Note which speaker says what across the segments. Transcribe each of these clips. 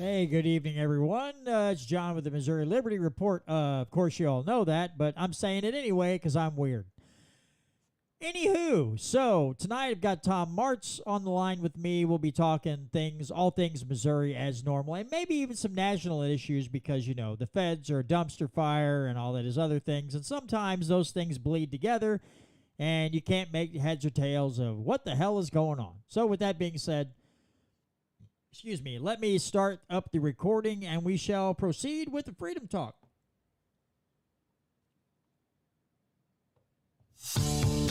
Speaker 1: Hey, good evening, everyone. It's John with the Missouri Liberty Report. Of course, you all know that, but I'm saying it anyway because I'm weird. Anywho, so tonight I've got Tom Martz on the line with me. We'll be talking all things Missouri as normal, and maybe even some national issues because, the feds are a dumpster fire and all that is other things, and sometimes those things bleed together, and you can't make heads or tails of what the hell is going on. So with that being said, let me start up the recording and we shall proceed with the Freedom Talk.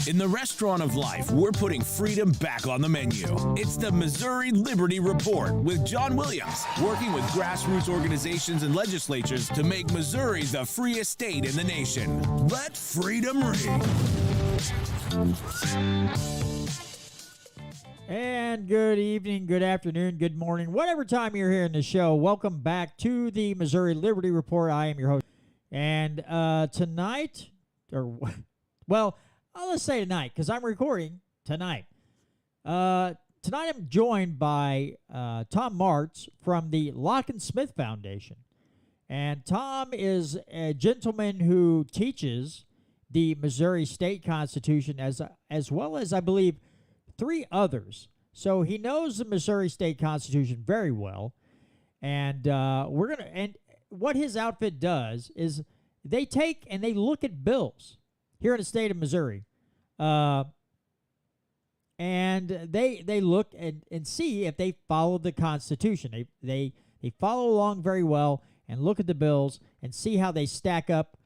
Speaker 2: In the restaurant of life, we're putting freedom back on the menu. It's the Missouri Liberty Report with John Williams, working with grassroots organizations and legislatures to make Missouri the freest state in the nation. Let freedom ring.
Speaker 1: And good evening, good afternoon, good morning, whatever time you're hearing the show. Welcome back to the Missouri Liberty Report. I am your host. And tonight, let's say tonight, because I'm recording tonight. Tonight I'm joined by Tom Martz from the Locke and Smithe Foundation. And Tom is a gentleman who teaches the Missouri State Constitution as well as, I believe, 3 others. So he knows the Missouri State Constitution very well. And what his outfit does is they take and they look at bills here in the state of Missouri. And they look and see if they follow the Constitution. They follow along very well and look at the bills and see how they stack up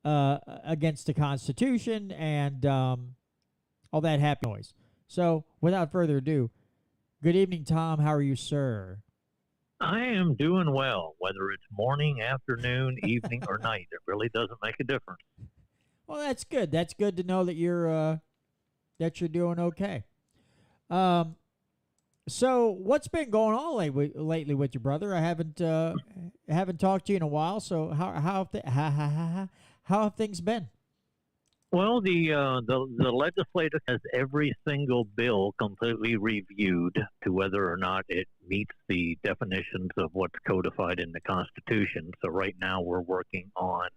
Speaker 1: against the Constitution and all that happy noise. So, without further ado, good evening, Tom. How are you, sir?
Speaker 3: I am doing well, whether it's morning, afternoon, evening, or night. It really doesn't make a difference.
Speaker 1: Well, that's good. That's good to know that you're doing okay. So, what's been going on lately with your brother? I haven't talked to you in a while. So, how have things been?
Speaker 3: Well, the legislature has every single bill completely reviewed to whether or not it meets the definitions of what's codified in the Constitution. So right now we're working on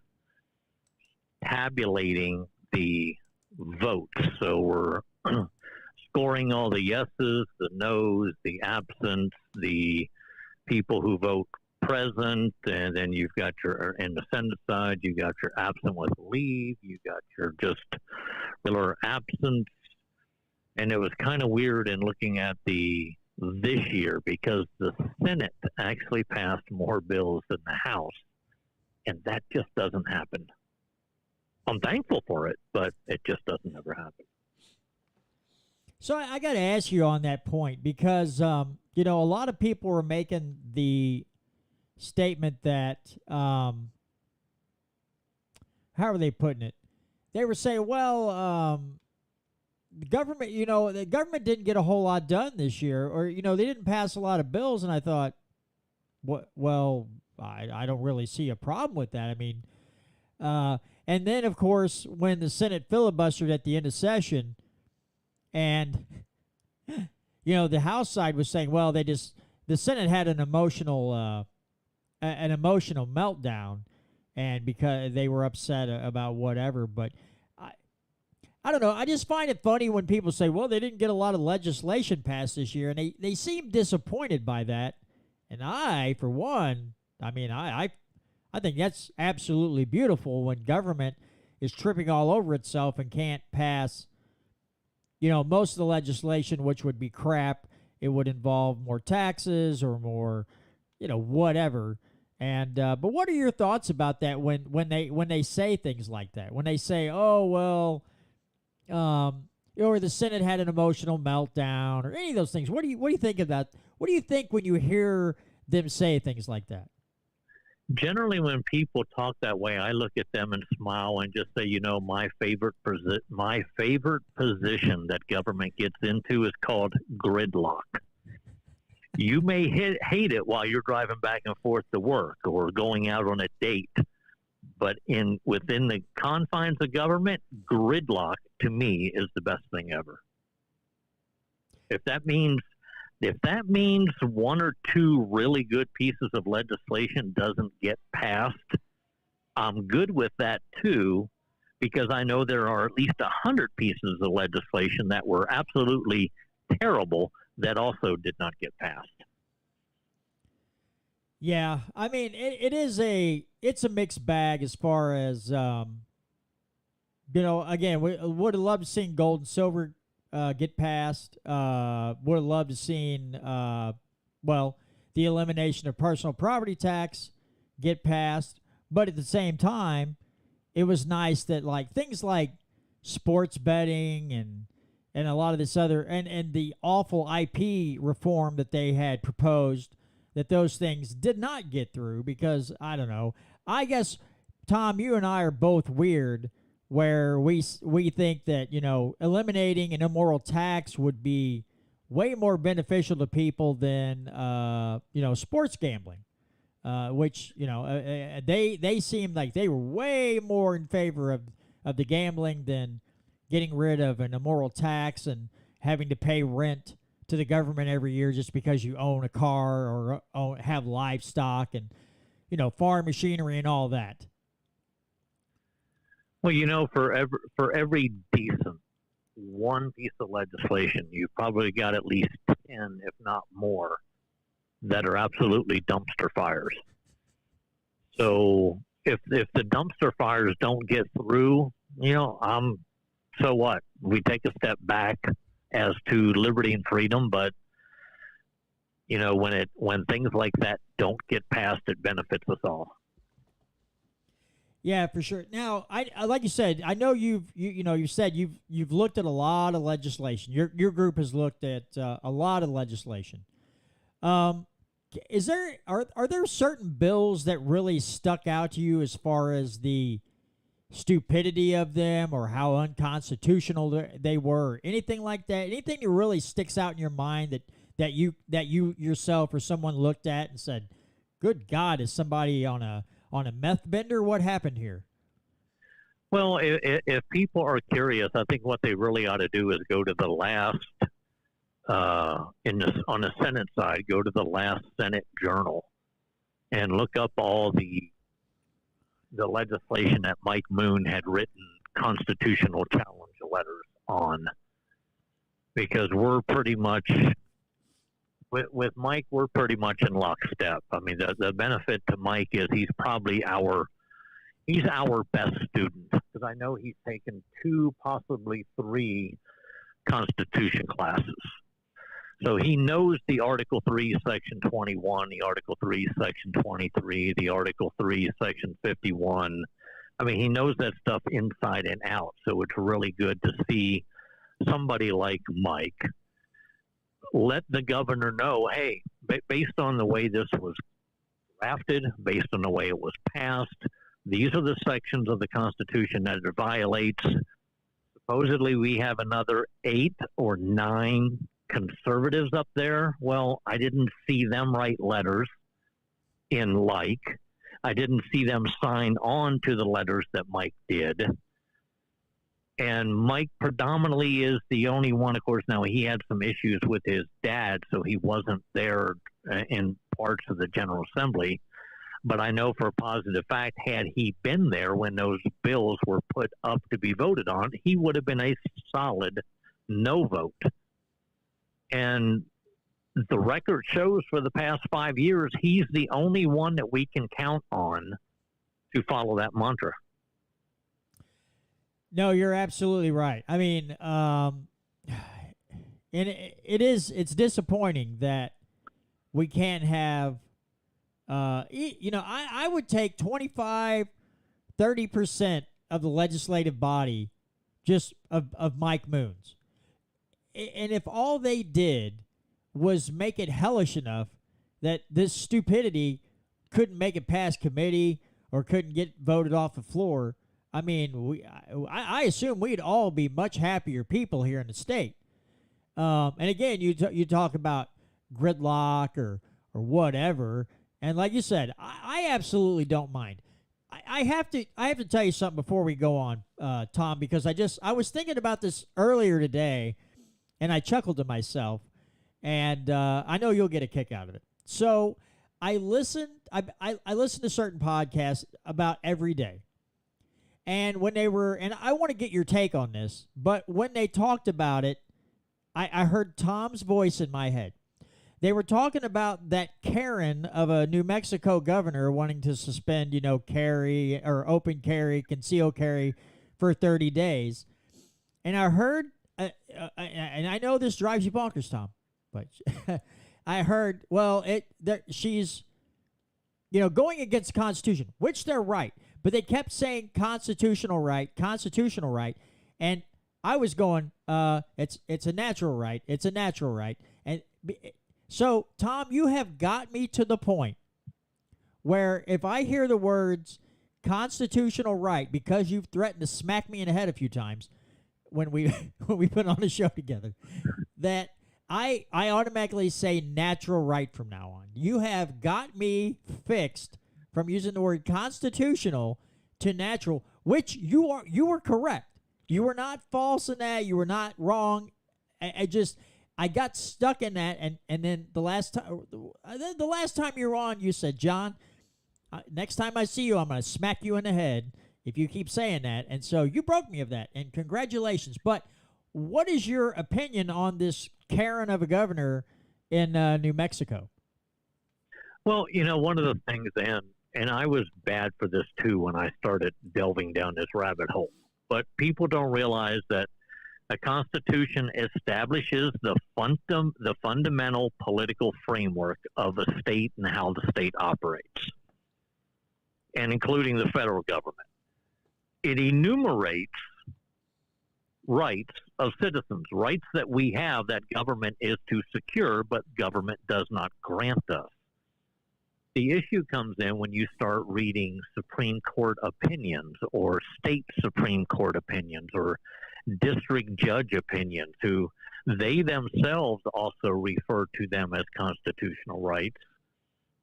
Speaker 3: tabulating the votes. So we're scoring all the yeses, the nos, the absents, the people who vote present, and then you've got in the Senate side, you got your absent with leave, you got your just regular absence. And it was kind of weird in looking at this year because the Senate actually passed more bills than the House, and that just doesn't happen. I'm thankful for it, but it just doesn't ever happen.
Speaker 1: So I got to ask you on that point because, a lot of people were making the statement that, how are they putting it? They were saying, the government didn't get a whole lot done this year, or, they didn't pass a lot of bills. And I thought, I don't really see a problem with that. I mean, and then, of course, when the Senate filibustered at the end of session and, the House side was saying, the Senate had an emotional meltdown, and because they were upset about whatever. But I don't know. I just find it funny when people say, they didn't get a lot of legislation passed this year, and they seem disappointed by that. And I, for one, I think that's absolutely beautiful when government is tripping all over itself and can't pass, most of the legislation, which would be crap. It would involve more taxes or more, whatever. And but what are your thoughts about that when they say things like that? When they say, or the Senate had an emotional meltdown, or any of those things. What do you think of that? What do you think when you hear them say things like that?
Speaker 3: Generally, when people talk that way, I look at them and smile and just say, my favorite position that government gets into is called gridlock. You may hate it while you're driving back and forth to work or going out on a date, but within the confines of government, gridlock to me is the best thing ever. If that means If that means one or two really good pieces of legislation doesn't get passed, I'm good with that too, because I know there are at least 100 pieces of legislation that were absolutely terrible that also did not get passed.
Speaker 1: Yeah, I mean, it's a mixed bag as far as again, we would have loved to seen gold and silver get passed. Would have loved to seen the elimination of personal property tax get passed, but at the same time, it was nice that like things like sports betting and a lot of this other and the awful IP reform that they had proposed, that those things did not get through because I don't know. I guess Tom, you and I are both weird where we think that, eliminating an immoral tax would be way more beneficial to people than sports gambling. Which they seemed like they were way more in favor of the gambling than getting rid of an immoral tax and having to pay rent to the government every year just because you own a car or have livestock and farm machinery and all that.
Speaker 3: Well, for every decent one piece of legislation, you've probably got at least 10, if not more, that are absolutely dumpster fires. So if the dumpster fires don't get through, so what? We take a step back as to liberty and freedom, but when things like that don't get passed, it benefits us all.
Speaker 1: Yeah, for sure. Now, I like you said, I know you said you've looked at a lot of legislation. Your group has looked at a lot of legislation. Are there certain bills that really stuck out to you as far as the stupidity of them or how unconstitutional they were? Anything like that? Anything that really sticks out in your mind that you yourself or someone looked at and said, "Good God, is somebody on a meth bender? What happened here?"
Speaker 3: Well, if people are curious, I think what they really ought to do is go to the last. On the Senate side, go to the last Senate Journal and look up all the legislation that Mike Moon had written constitutional challenge letters on, because we're pretty much with Mike, we're pretty much in lockstep. I mean, the benefit to Mike is he's probably our best student, because I know he's taken 2, possibly 3 Constitution classes. So he knows the Article 3, Section 21, the Article 3, Section 23, the Article 3, Section 51. I mean, he knows that stuff inside and out. So it's really good to see somebody like Mike let the governor know, hey, based on the way this was drafted, based on the way it was passed, these are the sections of the Constitution that it violates. Supposedly we have another 8 or 9 conservatives up there. Well, I didn't see them write letters I didn't see them sign on to the letters that Mike did. And Mike predominantly is the only one, of course. Now, he had some issues with his dad, so he wasn't there in parts of the General Assembly. But I know for a positive fact, had he been there when those bills were put up to be voted on, he would have been a solid no vote. And the record shows for the past 5 years, he's the only one that we can count on to follow that mantra.
Speaker 1: No, you're absolutely right. I mean, and it's disappointing that we can't have, I would take 25, 30% of the legislative body just of Mike Moon's. And if all they did was make it hellish enough that this stupidity couldn't make it past committee or couldn't get voted off the floor, I mean, I assume we'd all be much happier people here in the state. And again, you talk about gridlock or whatever, and like you said, I absolutely don't mind. I have to tell you something before we go on, Tom, because I was thinking about this earlier today, and I chuckled to myself. and I know you'll get a kick out of it. So I listen to certain podcasts about every day. And when they were, and I want to get your take on this, but when they talked about it, I heard Tom's voice in my head. They were talking about that Karen of a New Mexico governor wanting to suspend, carry or open carry, concealed carry for 30 days. And I heard, and I know this drives you bonkers, Tom, but I heard, well, she's, going against the Constitution, which they're right. But they kept saying constitutional right. And I was going, it's a natural right. It's a natural right. And so, Tom, you have got me to the point where if I hear the words constitutional right, because you've threatened to smack me in the head a few times when we put on a show together, that I automatically say natural right from now on. You have got me fixed from using the word constitutional to natural, which you were correct. You were not false in that. You were not wrong. I got stuck in that, and then the last time you were on, you said, John, next time I see you, I'm going to smack you in the head if you keep saying that. And so you broke me of that, and congratulations. But what is your opinion on this Karen of a governor in New Mexico?
Speaker 3: Well, one of the things, and I was bad for this too when I started delving down this rabbit hole, but people don't realize that a constitution establishes the fundamental political framework of a state and how the state operates, and including the federal government. It enumerates rights of citizens, rights that we have that government is to secure, but government does not grant us. The issue comes in when you start reading Supreme Court opinions or state Supreme Court opinions or district judge opinions, who they themselves also refer to them as constitutional rights.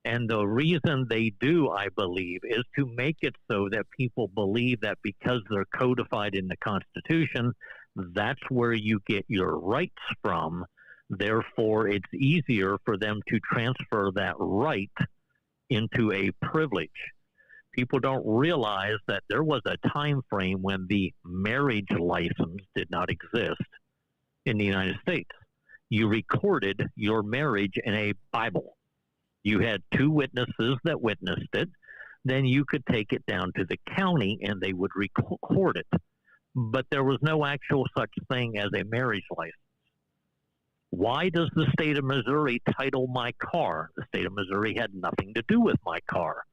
Speaker 3: And the reason they do, I believe, is to make it so that people believe that because they're codified in the Constitution, that's where you get your rights from. Therefore, it's easier for them to transfer that right into a privilege. People don't realize that there was a time frame when the marriage license did not exist in the United States. You recorded your marriage in a Bible. You had two witnesses that witnessed it. Then you could take it down to the county and they would record it. But there was no actual such thing as a marriage license. Why does the state of Missouri title my car? The state of Missouri had nothing to do with my car.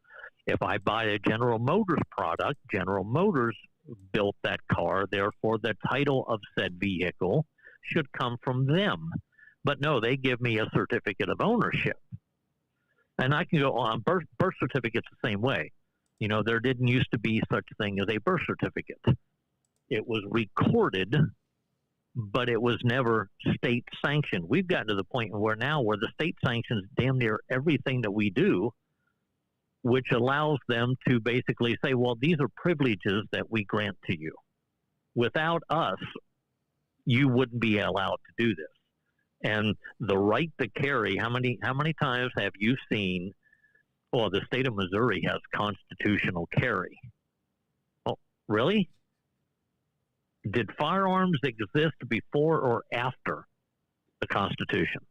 Speaker 3: If I buy a General Motors product, General Motors built that car, therefore the title of said vehicle should come from them. But no, they give me a certificate of ownership. And I can go on. Birth certificates the same way. There didn't used to be such a thing as a birth certificate. It was recorded, but it was never state sanctioned. We've gotten to the point where the state sanctions damn near everything that we do, which allows them to basically say, well, these are privileges that we grant to you. Without us, you wouldn't be allowed to do this. And the right to carry, how many times have you seen, the state of Missouri has constitutional carry? Oh, really? Did firearms exist before or after the Constitution?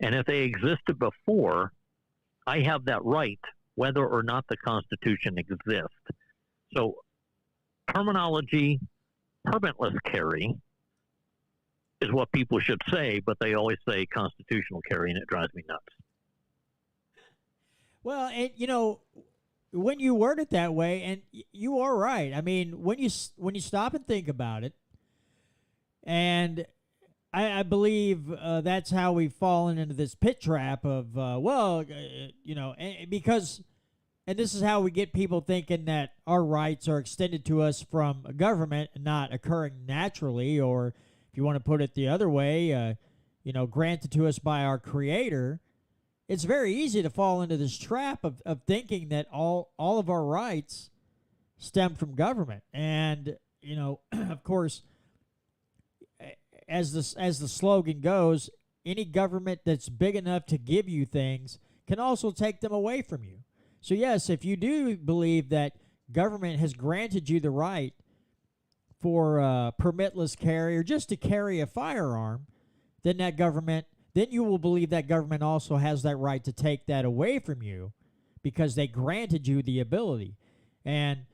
Speaker 3: And if they existed before, I have that right whether or not the Constitution exists. So terminology, permitless carry, is what people should say, but they always say constitutional carry, and it drives me nuts.
Speaker 1: Well, and when you word it that way, and you are right. I mean, when you stop and think about it, and I believe that's how we've fallen into this pit trap of because, and this is how we get people thinking that our rights are extended to us from a government and not occurring naturally, or if you want to put it the other way, granted to us by our Creator. It's very easy to fall into this trap of thinking that all of our rights stem from government. And, of course, as the slogan goes, any government that's big enough to give you things can also take them away from you. So yes, if you do believe that government has granted you the right for permitless carry or just to carry a firearm, then you will believe that government also has that right to take that away from you because they granted you the ability. And,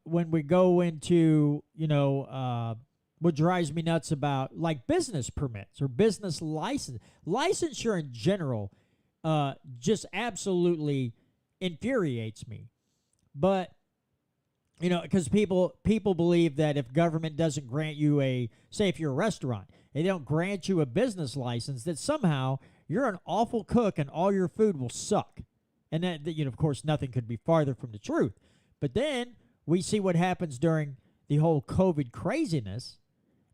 Speaker 1: when we go into, what drives me nuts about like business permits or business licensure in general, just absolutely infuriates me. But, because people believe that if government doesn't grant you say if you're a restaurant, they don't grant you a business license, that somehow you're an awful cook and all your food will suck. And that, of course, nothing could be farther from the truth. But then we see what happens during the whole COVID craziness.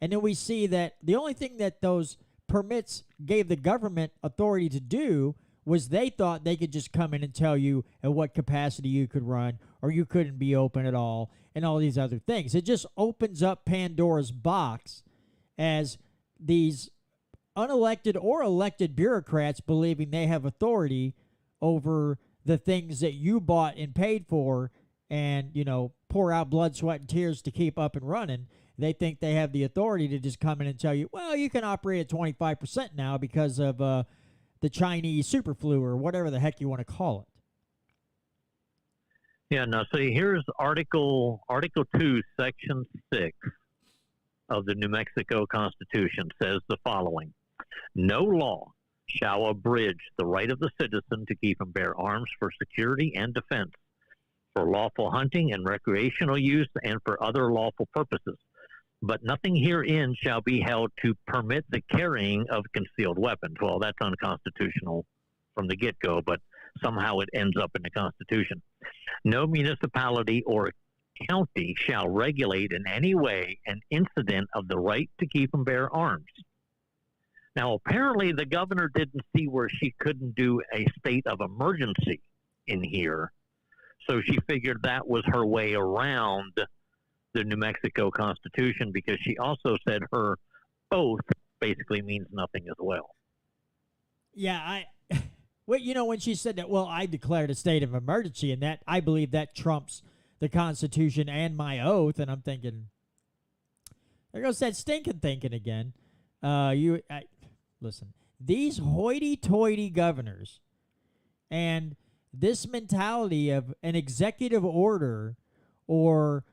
Speaker 1: And then we see that the only thing that those permits gave the government authority to do was they thought they could just come in and tell you at what capacity you could run or you couldn't be open at all and all these other things. It just opens up Pandora's box as these unelected or elected bureaucrats believing they have authority over the things that you bought and paid for and, pour out blood, sweat, and tears to keep up and running. They think they have the authority to just come in and tell you, well, you can operate at 25% now because of the Chinese super flu or whatever the heck you want to call it.
Speaker 3: Yeah, now see, here's Article 2, Section 6 of the New Mexico Constitution says the following: no law shall abridge the right of the citizen to keep and bear arms for security and defense, for lawful hunting and recreational use, and for other lawful purposes. But nothing herein shall be held to permit the carrying of concealed weapons. Well, that's unconstitutional from the get-go, but somehow it ends up in the Constitution. No municipality or county shall regulate in any way an incident of the right to keep and bear arms. Now, apparently the governor didn't see where she couldn't do a state of emergency in here, so she figured that was her way around the New Mexico Constitution, because she also said her oath basically means nothing as well.
Speaker 1: Yeah, when she said that, well, I declared a state of emergency, and that I believe that trumps the Constitution and my oath, and I'm thinking, there goes that stinking thinking again. Listen, these hoity-toity governors and this mentality of an executive order or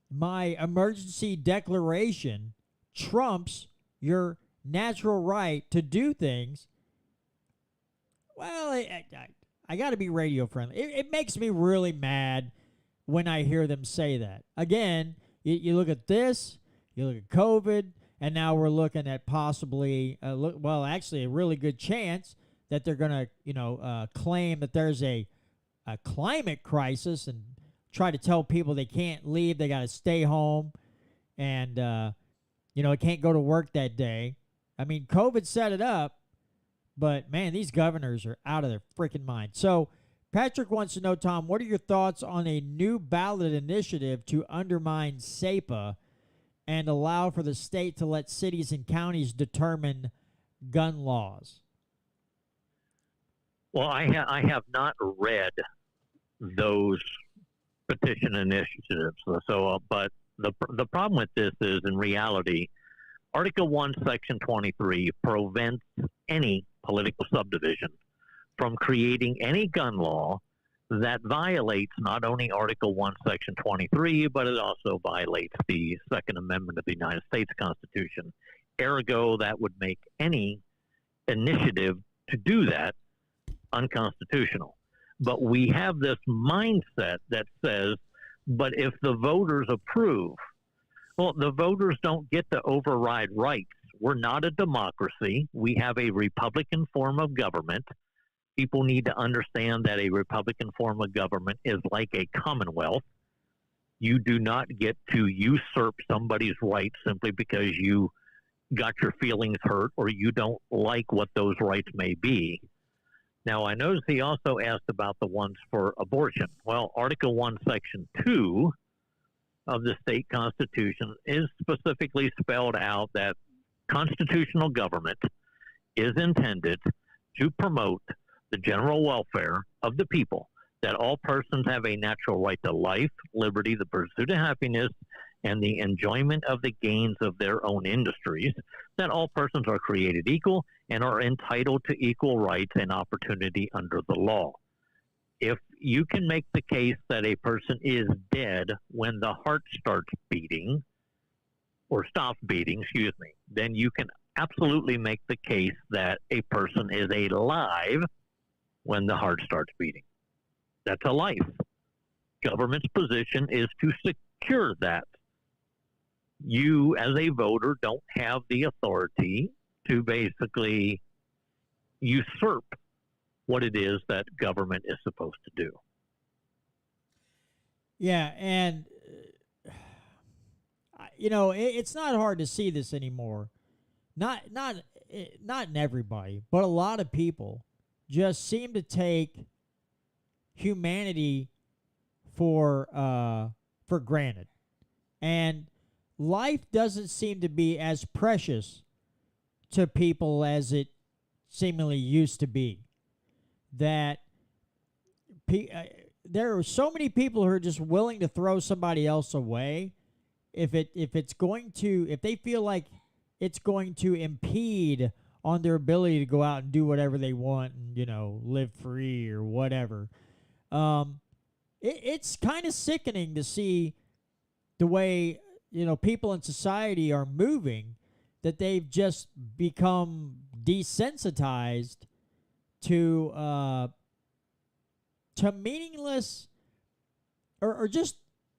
Speaker 1: my emergency declaration trumps your natural right to do things. Well, I got to be radio friendly. It makes me really mad when I hear them say that. Again, you look at this, you look at COVID, and now we're looking at possibly, actually a really good chance that they're going to, claim that there's a climate crisis and try to tell people they can't leave, they got to stay home, and, can't go to work that day. I mean, COVID set it up, but, man, these governors are out of their freaking mind. So Patrick wants to know, Tom, what are your thoughts on a new ballot initiative to undermine SEPA and allow for the state to let cities and counties determine gun laws?
Speaker 3: Well, I have not read those petition initiatives. So, but the problem with this is, in reality, Article 1, Section 23 prevents any political subdivision from creating any gun law that violates not only Article 1, Section 23, but it also violates the Second Amendment of the United States Constitution. Ergo, that would make any initiative to do that unconstitutional. But we have this mindset that says, but if the voters approve, well, the voters don't get to override rights. We're not a democracy. We have a Republican form of government. People need to understand that a Republican form of government is like a commonwealth. You do not get to usurp somebody's rights simply because you got your feelings hurt or you don't like what those rights may be. Now, I noticed he also asked about the ones for abortion. Well, Article 1, Section 2 of the state constitution is specifically spelled out that constitutional government is intended to promote the general welfare of the people, that all persons have a natural right to life, liberty, the pursuit of happiness, and the enjoyment of the gains of their own industries, that all persons are created equal and are entitled to equal rights and opportunity under the law. If you can make the case that a person is dead when the heart starts beating, or stops beating, then you can absolutely make the case that a person is alive when the heart starts beating. That's a life. Government's position is to secure that. You, as a voter, don't have the authority to basically usurp what it is that government is supposed to do.
Speaker 1: Yeah, and it's not hard to see this anymore. Not in everybody, but a lot of people just seem to take humanity for granted, and life doesn't seem to be as precious to people as it seemingly used to be. That there are so many people who are just willing to throw somebody else away if they feel like it's going to impede on their ability to go out and do whatever they want and live free or whatever. It's kind of sickening to see the way people in society are moving, that they've just become desensitized to meaningless or just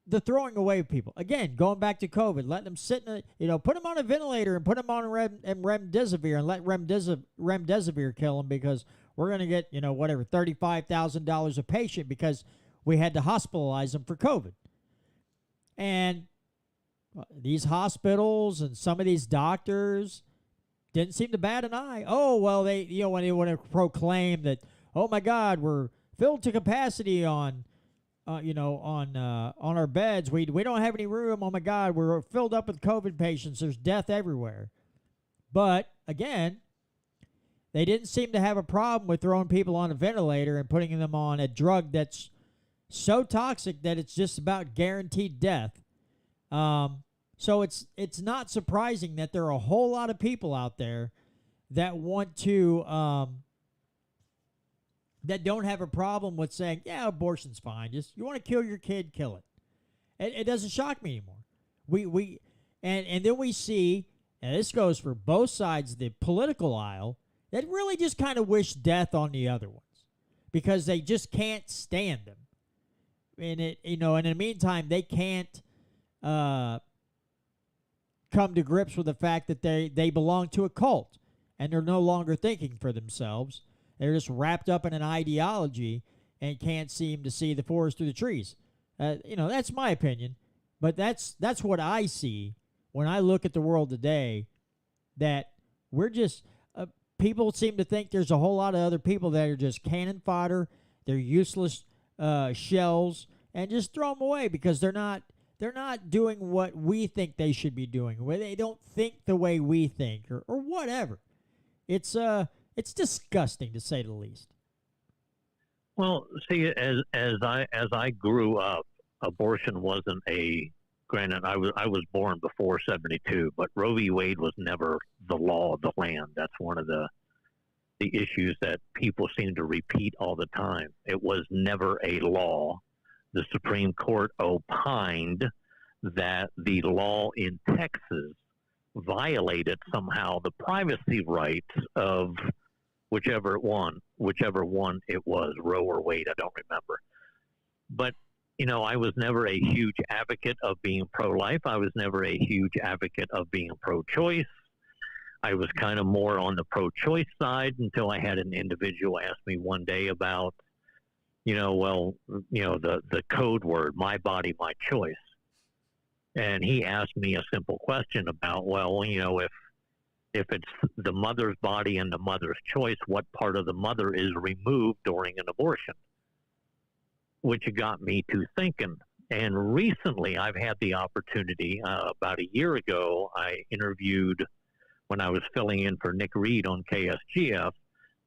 Speaker 1: the throwing away of people. Again, going back to COVID, letting them sit in put them on a ventilator and put them on remdesivir and let remdesivir kill them because we're going to get, whatever, $35,000 a patient because we had to hospitalize them for COVID. And these hospitals and some of these doctors didn't seem to bat an eye. Oh, well, they, when they want to proclaim that, oh my God, we're filled to capacity on our beds. We don't have any room. Oh my God, we're filled up with COVID patients. There's death everywhere. But again, they didn't seem to have a problem with throwing people on a ventilator and putting them on a drug that's so toxic that it's just about guaranteed death. So it's not surprising that there are a whole lot of people out there that want to that don't have a problem with saying, yeah, abortion's fine. Just you want to kill your kid, kill it. It doesn't shock me anymore. And then we see, and this goes for both sides of the political aisle, that really just kind of wish death on the other ones because they just can't stand them. And and in the meantime, they can't come to grips with the fact that they belong to a cult and they're no longer thinking for themselves. They're just wrapped up in an ideology and can't seem to see the forest through the trees. That's my opinion, but that's what I see when I look at the world today. That we're just people seem to think there's a whole lot of other people that are just cannon fodder. They're useless shells, and just throw them away because they're not doing what we think they should be doing. Where they don't think the way we think, or whatever. It's disgusting, to say the least.
Speaker 3: Well, see, as I grew up, abortion wasn't a. Granted, I was born before '72, but Roe v. Wade was never the law of the land. That's one of the issues that people seem to repeat all the time. It was never a law. The Supreme Court opined that the law in Texas violated somehow the privacy rights of whichever one it was, Roe or Wade, I don't remember. But, I was never a huge advocate of being pro-life. I was never a huge advocate of being pro-choice. I was kind of more on the pro-choice side until I had an individual ask me one day about, the code word, my body, my choice. And he asked me a simple question about, if it's the mother's body and the mother's choice, what part of the mother is removed during an abortion? Which got me to thinking. And recently I've had the opportunity, about a year ago, I interviewed when I was filling in for Nick Reed on KSGF,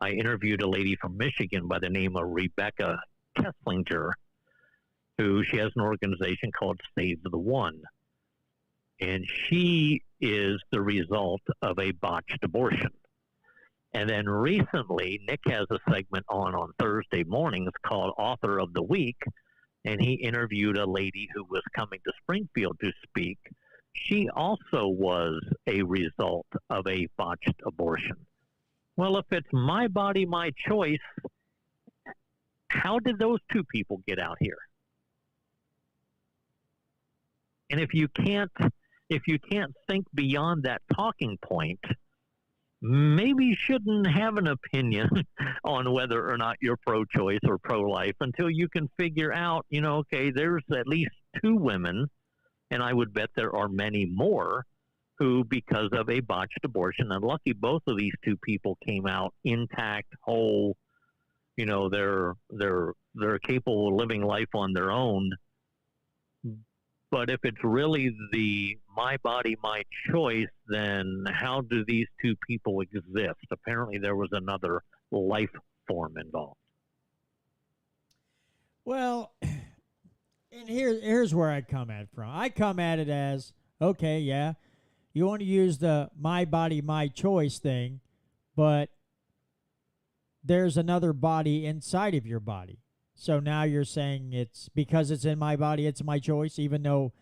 Speaker 3: I interviewed a lady from Michigan by the name of Rebecca Kesslinger, who she has an organization called Save the One. And she is the result of a botched abortion. And then recently, Nick has a segment on Thursday mornings called Author of the Week, and he interviewed a lady who was coming to Springfield to speak. She also was a result of a botched abortion. Well, if it's my body, my choice, how did those two people get out here? And if you can't think beyond that talking point, maybe you shouldn't have an opinion on whether or not you're pro-choice or pro-life until you can figure out, okay, there's at least two women, and I would bet there are many more, who, because of a botched abortion, and lucky both of these two people came out intact, whole, they're capable of living life on their own. But if it's really the my body, my choice, then how do these two people exist? Apparently there was another life form involved.
Speaker 1: Well, and here's where I come at it from. I come at it as, okay, yeah, you want to use the my body, my choice thing, but there's another body inside of your body. So now you're saying it's because it's in my body, it's my choice, even though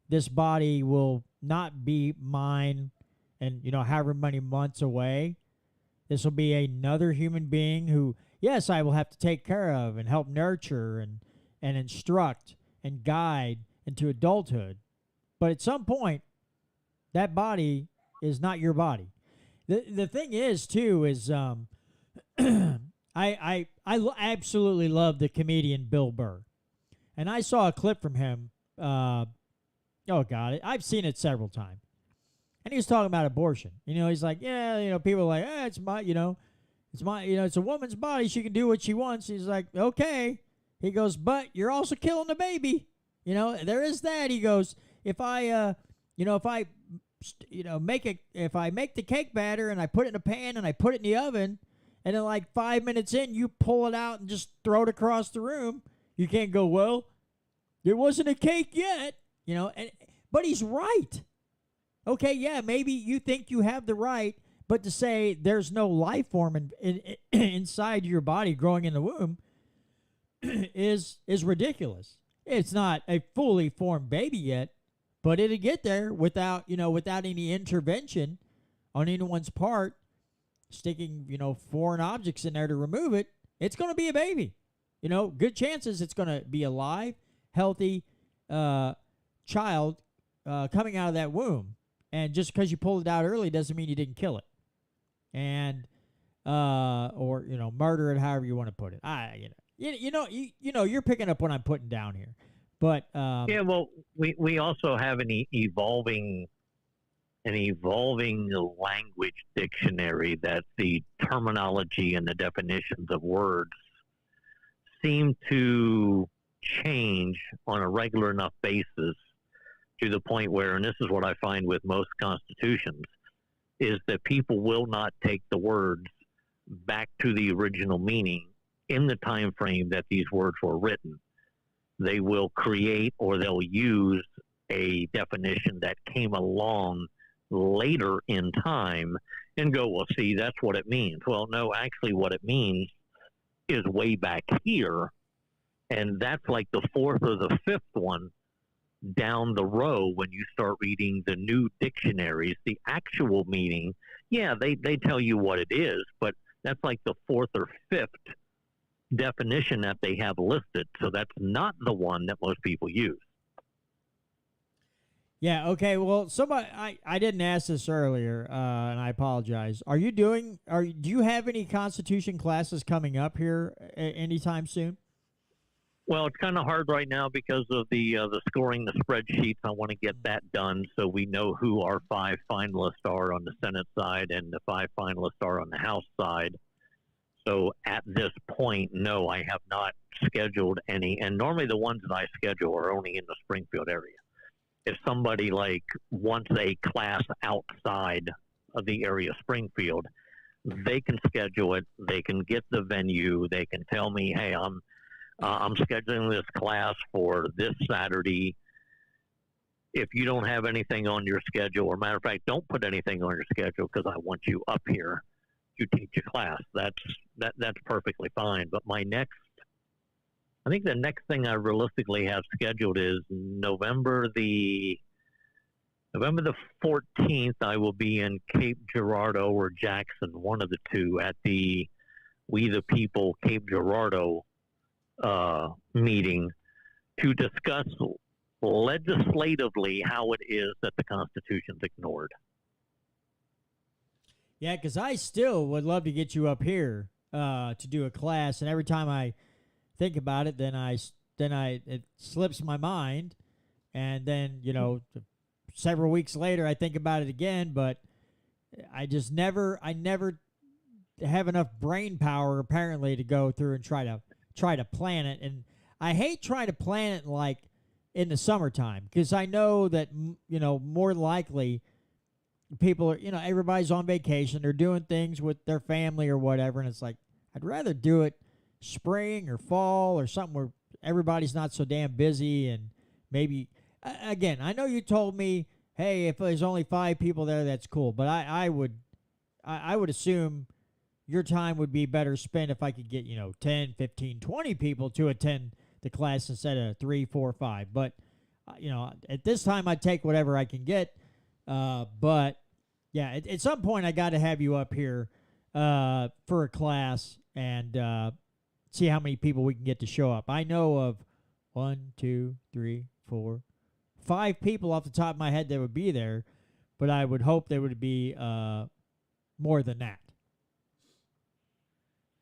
Speaker 1: this body will not be mine and, however many months away. This will be another human being who, yes, I will have to take care of and help nurture and instruct and guide into adulthood. But at some point, that body is not your body. The thing is, too, is I absolutely love the comedian Bill Burr. And I saw a clip from him. Oh, God, I've seen it several times. And he was talking about abortion. He's like, yeah, people are like, it's my, it's a woman's body. She can do what she wants. He's like, okay. He goes, but you're also killing the baby. There is that. He goes, if I make the cake batter and I put it in a pan and I put it in the oven, and then like 5 minutes in, you pull it out and just throw it across the room, you can't go, well, it wasn't a cake yet, but he's right. Okay, yeah, maybe you think you have the right, but to say there's no life form inside your body growing in the womb is ridiculous. It's not a fully formed baby yet, but it'll get there without any intervention on anyone's part, sticking, foreign objects in there to remove it. It's going to be a baby. Good chances it's going to be a live, healthy child coming out of that womb. And just because you pulled it out early doesn't mean you didn't kill it. And or murder it, however you want to put it. You're picking up what I'm putting down here. But
Speaker 3: yeah, well, we also have an evolving language dictionary that the terminology and the definitions of words seem to change on a regular enough basis to the point where, and this is what I find with most constitutions, is that people will not take the words back to the original meaning in the time frame that these words were written. They will create or they'll use a definition that came along later in time and go, well, see, that's what it means. Well, no, actually what it means is way back here, and that's like the fourth or the fifth one down the row when you start reading the new dictionaries. The actual meaning, yeah, they tell you what it is, but that's like the fourth or fifth definition that they have listed, so that's not the one that most people use.
Speaker 1: Yeah, okay, well, somebody, I didn't ask this earlier, and I apologize. Do you have any Constitution classes coming up here anytime soon?
Speaker 3: Well, it's kind of hard right now because of the scoring the spreadsheets. I want to get that done so we know who our 5 finalists are on the Senate side and the 5 finalists are on the House side. So at this point, no, I have not scheduled any. And normally the ones that I schedule are only in the Springfield area. If somebody wants a class outside the area, Springfield. They can schedule it. They can get the venue. They can tell me, hey, I'm scheduling this class for this Saturday. If you don't have anything on your schedule, or matter of fact, don't put anything on your schedule because I want you up here to teach a class. That's perfectly fine. But I think the next thing I realistically have scheduled is November the 14th. I will be in Cape Girardeau or Jackson, one of the two, at the We the People Cape Girardeau meeting to discuss legislatively how it is that the Constitution's ignored.
Speaker 1: Yeah, because I still would love to get you up here to do a class, and every time I think about it, then it slips my mind, and then several weeks later I think about it again, but I never have enough brain power apparently to go through and try to plan it. And I hate trying to plan it like in the summertime, because I know that more likely people are, everybody's on vacation, they're doing things with their family or whatever, and it's like I'd rather do it spring or fall or something where everybody's not so damn busy. And maybe again, I know you told me, hey, if there's only 5 people there, that's cool, but I would assume your time would be better spent if I could get 10, 15, 20 people to attend the class instead of 3, 4, 5. But at this time I'd take whatever I can get. But yeah, at some point I got to have you up here for a class and see how many people we can get to show up. I know of 1, 2, 3, 4, 5 people off the top of my head that would be there, but I would hope there would be more than that.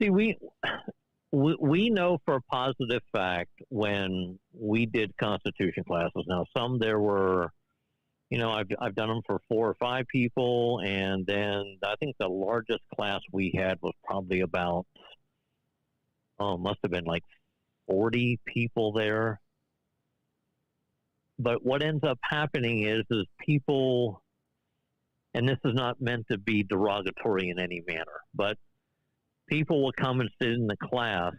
Speaker 3: See, we know for a positive fact when we did Constitution classes. Now, some there were, I've done them for 4 or 5 people, and then I think the largest class we had was probably about, must have been like 40 people there. But what ends up happening is people, and this is not meant to be derogatory in any manner, but people will come and sit in the class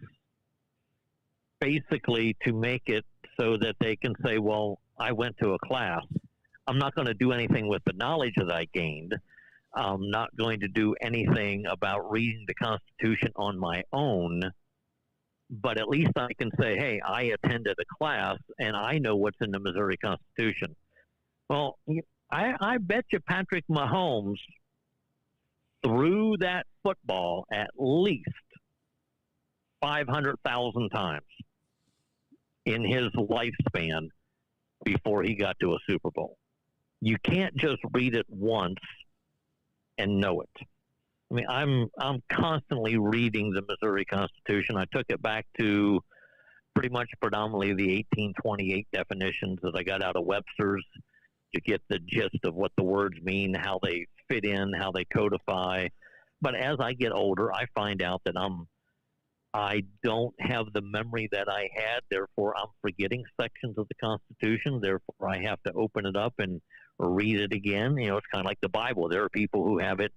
Speaker 3: basically to make it so that they can say, well, I went to a class. I'm not going to do anything with the knowledge that I gained. I'm not going to do anything about reading the Constitution on my own. But at least I can say, hey, I attended a class and I know what's in the Missouri Constitution. Well, I bet you Patrick Mahomes threw that football at least 500,000 times in his lifespan before he got to a Super Bowl. You can't just read it once and know it. I mean, I'm constantly reading the Missouri Constitution. I took it back to pretty much predominantly the 1828 definitions that I got out of Webster's to get the gist of what the words mean, how they fit in, how they codify. But as I get older, I find out that I don't have the memory that I had. Therefore, I'm forgetting sections of the Constitution. Therefore, I have to open it up and read it again. It's kind of like the Bible. There are people who have it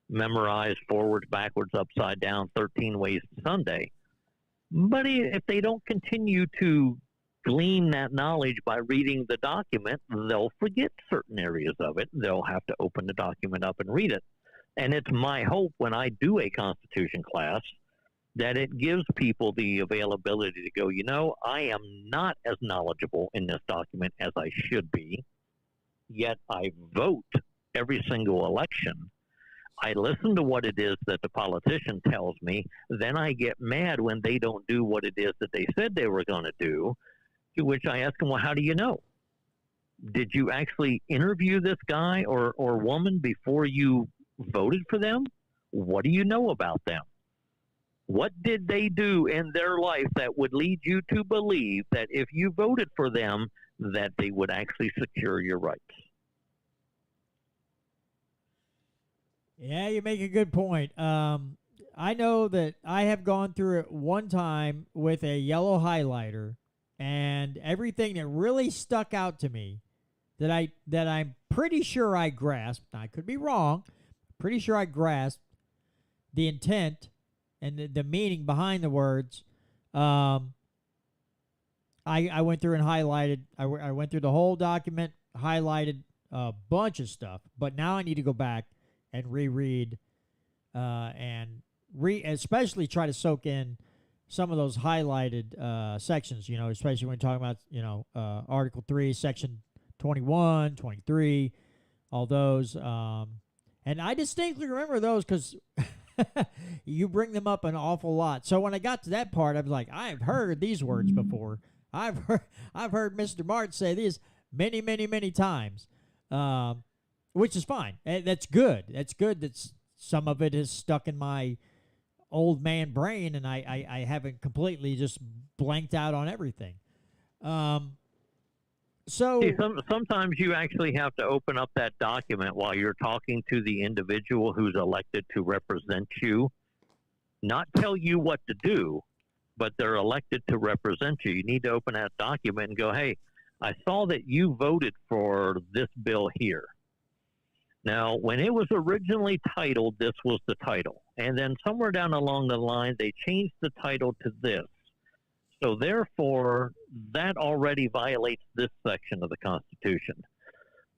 Speaker 3: memorized forwards, backwards, upside down, 13 ways to Sunday. But if they don't continue to glean that knowledge by reading the document, they'll forget certain areas of it. They'll have to open the document up and read it. And it's my hope when I do a Constitution class that it gives people the availability to go, I am not as knowledgeable in this document as I should be, yet I vote every single election. I listen to what it is that the politician tells me. Then I get mad when they don't do what it is that they said they were going to do, to which I ask them, well, how do you know? Did you actually interview this guy or woman before you voted for them? What do you know about them? What did they do in their life that would lead you to believe that if you voted for them, that they would actually secure your rights?
Speaker 1: Yeah, you make a good point. I know that I have gone through it one time with a yellow highlighter, and everything that really stuck out to me that I'm pretty sure I grasped, I could be wrong, pretty sure I grasped the intent and the meaning behind the words. I went through and highlighted. I went through the whole document, highlighted a bunch of stuff. But now I need to go back and reread and especially try to soak in some of those highlighted sections, especially when you're talking about, Article 3, Section 21, 23, all those. And I distinctly remember those because you bring them up an awful lot. So when I got to that part, I was like, I've heard these words before. I've heard Mr. Martz say these many, many, many times, which is fine. That's good. That's good that some of it is stuck in my old man brain, and I haven't completely just blanked out on everything. So
Speaker 3: See, sometimes you actually have to open up that document while you're talking to the individual who's elected to represent you, not tell you what to do, but they're elected to represent you. You need to open that document and go, hey, I saw that you voted for this bill here. Now, when it was originally titled, this was the title. And then somewhere down along the line, they changed the title to this. So therefore, that already violates this section of the Constitution.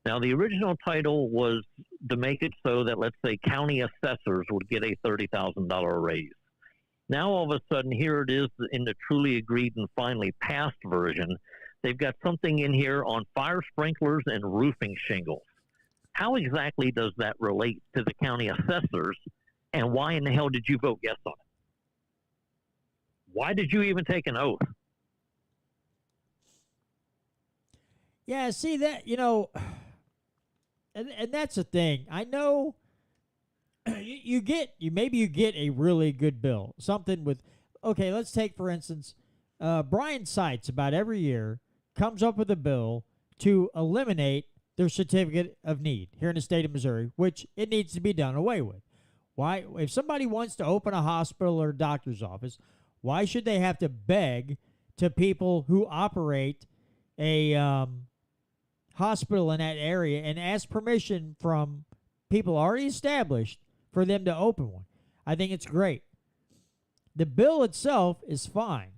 Speaker 3: Now, the original title was to make it so that, let's say, county assessors would get a $30,000 raise. Now, all of a sudden, here it is in the truly agreed and finally passed version. They've got something in here on fire sprinklers and roofing shingles. How exactly does that relate to the county assessors, and why in the hell did you vote yes on it? Why did you even take an oath?
Speaker 1: yeah, see that, and that's the thing. I know maybe you get a really good bill, something with, okay, let's take, for instance, Brian Seitz about every year comes up with a bill to eliminate their certificate of need here in the state of Missouri, which it needs to be done away with. Why? If somebody wants to open a hospital or a doctor's office, why should they have to beg to people who operate a hospital in that area and ask permission from people already established for them to open one? I think it's great. The bill itself is fine.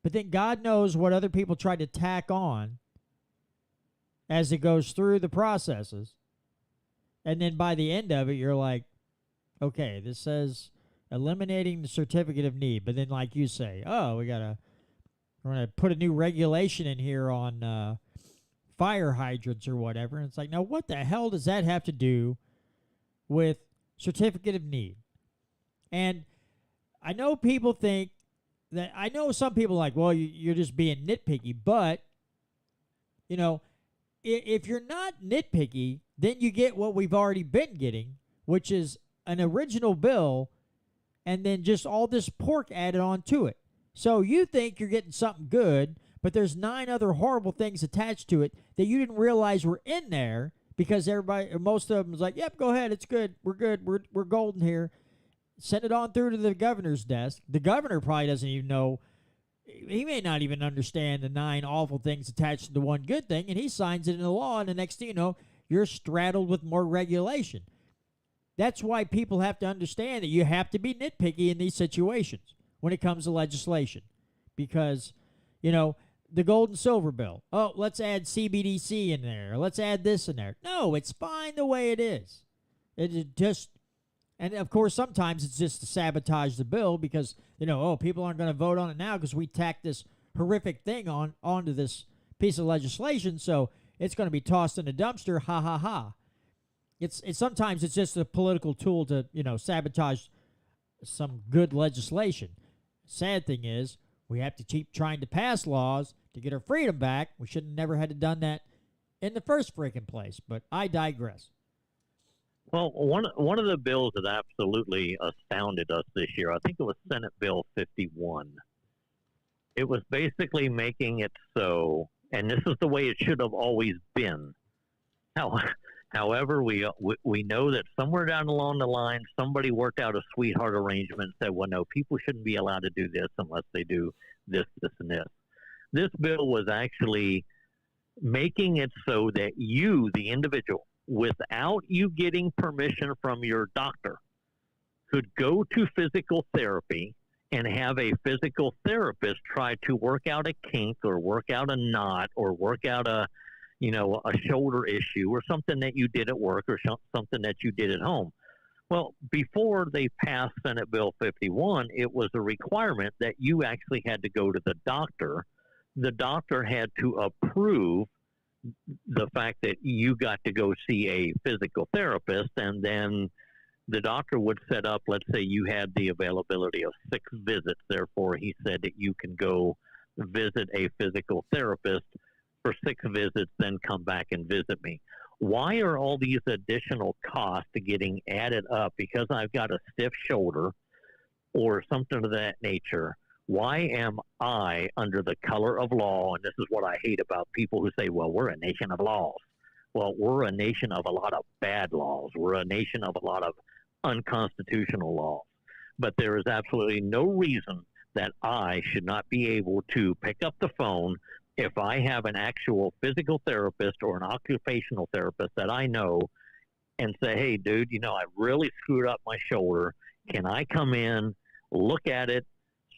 Speaker 1: But then God knows what other people try to tack on as it goes through the processes. And then by the end of it, you're like, okay, this says eliminating the certificate of need. But then, like you say, we're going to put a new regulation in here on fire hydrants or whatever. And it's like, now what the hell does that have to do with certificate of need? And I know people think that, I know some people are like, well, you're just being nitpicky. But, if you're not nitpicky, then you get what we've already been getting, which is an original bill and then just all this pork added on to it. So you think you're getting something good, but there's 9 other horrible things attached to it that you didn't realize were in there because most of them was like, yep, go ahead, it's good, we're good, we're golden here. Send it on through to the governor's desk. The governor probably doesn't even know. He may not even understand the 9 awful things attached to the one good thing, and he signs it into law, and the next thing you know, you're straddled with more regulation. That's why people have to understand that you have to be nitpicky in these situations when it comes to legislation. Because, the gold and silver bill. Oh, let's add CBDC in there. Let's add this in there. No, it's fine the way it is. It just, and of course, sometimes it's just to sabotage the bill because, people aren't going to vote on it now because we tacked this horrific thing onto this piece of legislation, so it's going to be tossed in a dumpster. Ha ha ha. It's sometimes it's just a political tool to sabotage some good legislation. Sad thing is we have to keep trying to pass laws to get our freedom back. We should have never had to done that in the first freaking place. But I digress.
Speaker 3: Well, one of the bills that absolutely astounded us this year, I think it was Senate Bill 51. It was basically making it so, and this is the way it should have always been. However, we know that somewhere down along the line, somebody worked out a sweetheart arrangement and said, well, no, people shouldn't be allowed to do this unless they do this, this, and this. This bill was actually making it so that you, the individual, without you getting permission from your doctor, could go to physical therapy and have a physical therapist try to work out a kink or work out a knot or work out a shoulder issue or something that you did at work or something that you did at home. Well, before they passed Senate Bill 51, it was a requirement that you actually had to go to the doctor. The doctor had to approve the fact that you got to go see a physical therapist, and then the doctor would set up, let's say you had the availability of 6 visits. Therefore, he said that you can go visit a physical therapist for 6 visits, then come back and visit me. Why are all these additional costs getting added up because I've got a stiff shoulder or something of that nature? Why am I under the color of law? And this is what I hate about people who say, well, we're a nation of laws. Well, we're a nation of a lot of bad laws. We're a nation of a lot of unconstitutional laws. But there is absolutely no reason that I should not be able to pick up the phone if I have an actual physical therapist or an occupational therapist that I know and say, hey, dude, I really screwed up my shoulder. Can I come in, look at it,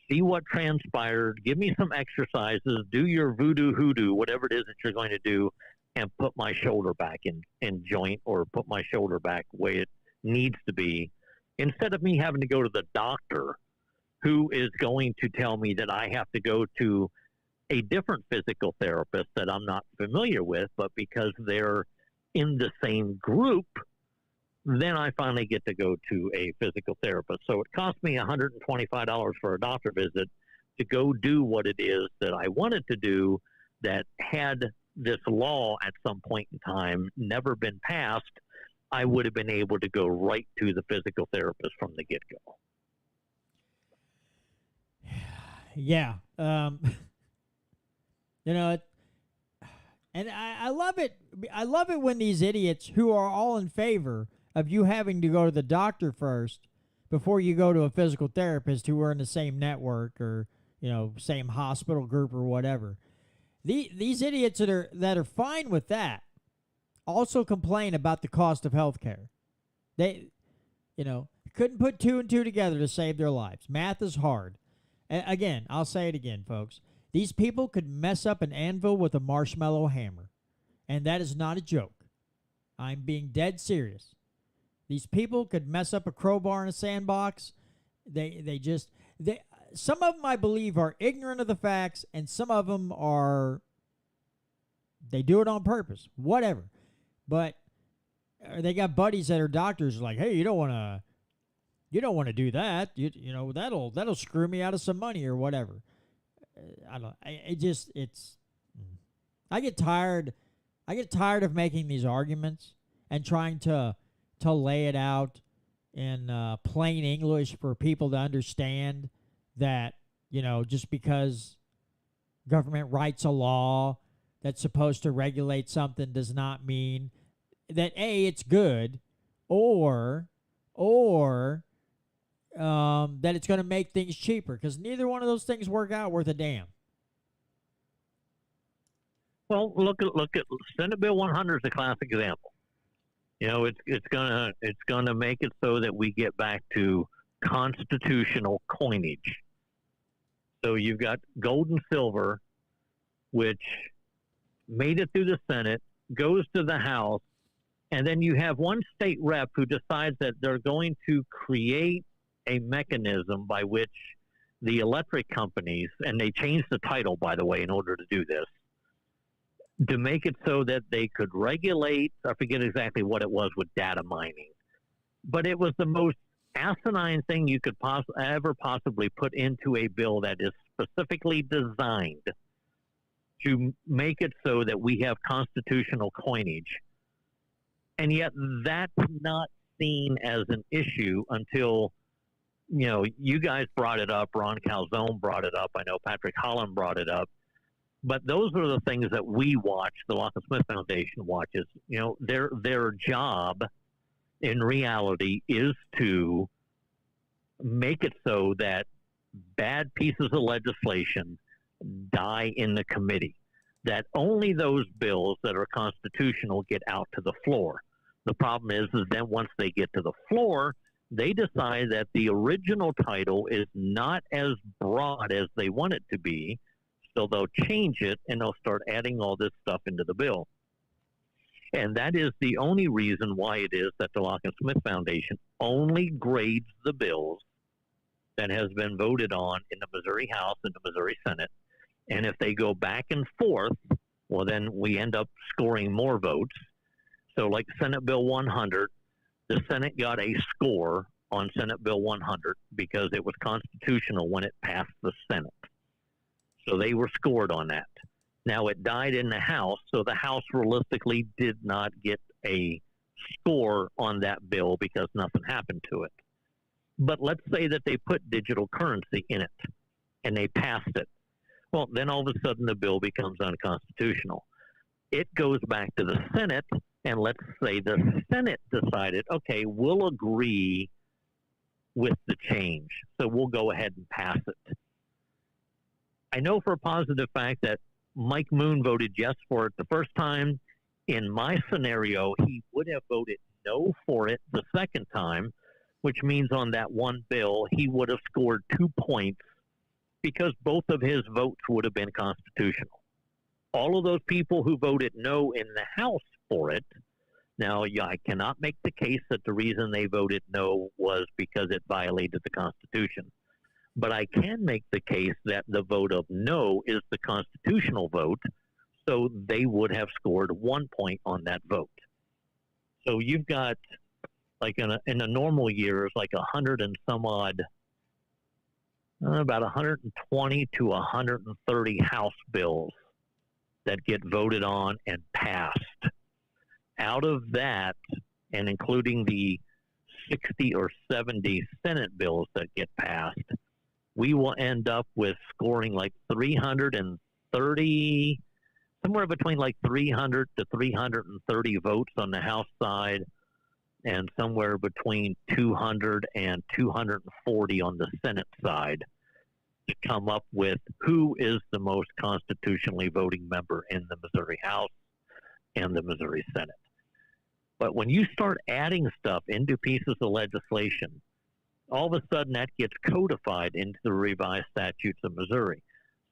Speaker 3: see what transpired, give me some exercises, do your voodoo hoodoo, whatever it is that you're going to do, and put my shoulder back in joint or put my shoulder back the way it needs to be, instead of me having to go to the doctor who is going to tell me that I have to go to a different physical therapist that I'm not familiar with, but because they're in the same group, then I finally get to go to a physical therapist. So it cost me $125 for a doctor visit to go do what it is that I wanted to do, that had this law at some point in time never been passed, I would have been able to go right to the physical therapist from the get-go.
Speaker 1: Yeah. And I love it. I love it when these idiots who are all in favor of you having to go to the doctor first before you go to a physical therapist who are in the same network or, same hospital group or whatever. These idiots that are fine with that also complain about the cost of health care. They, couldn't put 2 and 2 together to save their lives. Math is hard. Again, I'll say it again, folks. These people could mess up an anvil with a marshmallow hammer. And that is not a joke. I'm being dead serious. These people could mess up a crowbar in a sandbox. Some of them, I believe, are ignorant of the facts, and some of them they do it on purpose. Whatever. But they got buddies that are doctors like, hey, you don't want to do that. That'll screw me out of some money or whatever. I get tired of making these arguments and trying to lay it out in plain English for people to understand that, just because government writes a law that's supposed to regulate something does not mean that A, it's good, or that it's going to make things cheaper, because neither one of those things work out worth a damn.
Speaker 3: Well, look at Senate Bill 100 is a classic example. It's gonna make it so that we get back to constitutional coinage. So you've got gold and silver, which made it through the Senate, goes to the House, and then you have one state rep who decides that they're going to create a mechanism by which the electric companies, and they changed the title, by the way, in order to do this, to make it so that they could regulate, I forget exactly what it was with data mining, but it was the most asinine thing you could ever possibly put into a bill that is specifically designed to make it so that we have constitutional coinage. And yet that's not seen as an issue until, you guys brought it up. Ron Calzone brought it up. I know Patrick Holland brought it up. But those are the things that we watch, the Locke and Smithe Foundation watches. Their job in reality is to make it so that bad pieces of legislation die in the committee, that only those bills that are constitutional get out to the floor. The problem is then once they get to the floor, they decide that the original title is not as broad as they want it to be, so they'll change it and they'll start adding all this stuff into the bill. And that is the only reason why it is that the Locke and Smithe Foundation only grades the bills that has been voted on in the Missouri House and the Missouri Senate. And if they go back and forth, well, then we end up scoring more votes. So like Senate Bill 100, the Senate got a score on Senate Bill 100 because it was constitutional when it passed the Senate. So they were scored on that. Now, it died in the House, so the House realistically did not get a score on that bill because nothing happened to it. But let's say that they put digital currency in it and they passed it. Well, then all of a sudden the bill becomes unconstitutional. It goes back to the Senate, and let's say the Senate decided, okay, we'll agree with the change, so we'll go ahead and pass it. I know for a positive fact that Mike Moon voted yes for it the first time. In my scenario, he would have voted no for it the second time, which means on that one bill, he would have scored 2 points because both of his votes would have been constitutional. All of those people who voted no in the House for it, now, yeah, I cannot make the case that the reason they voted no was because it violated the Constitution. But I can make the case that the vote of no is the constitutional vote, so they would have scored 1 point on that vote. So you've got, like in a normal year, it's like 100 and some odd, about 120 to 130 House bills that get voted on and passed. Out of that, and including the 60 or 70 Senate bills that get passed, we will end up with scoring like 330, somewhere between like 300 to 330 votes on the House side, and somewhere between 200 and 240 on the Senate side to come up with who is the most constitutionally voting member in the Missouri House and the Missouri Senate. But when you start adding stuff into pieces of legislation, all of a sudden that gets codified into the revised statutes of Missouri.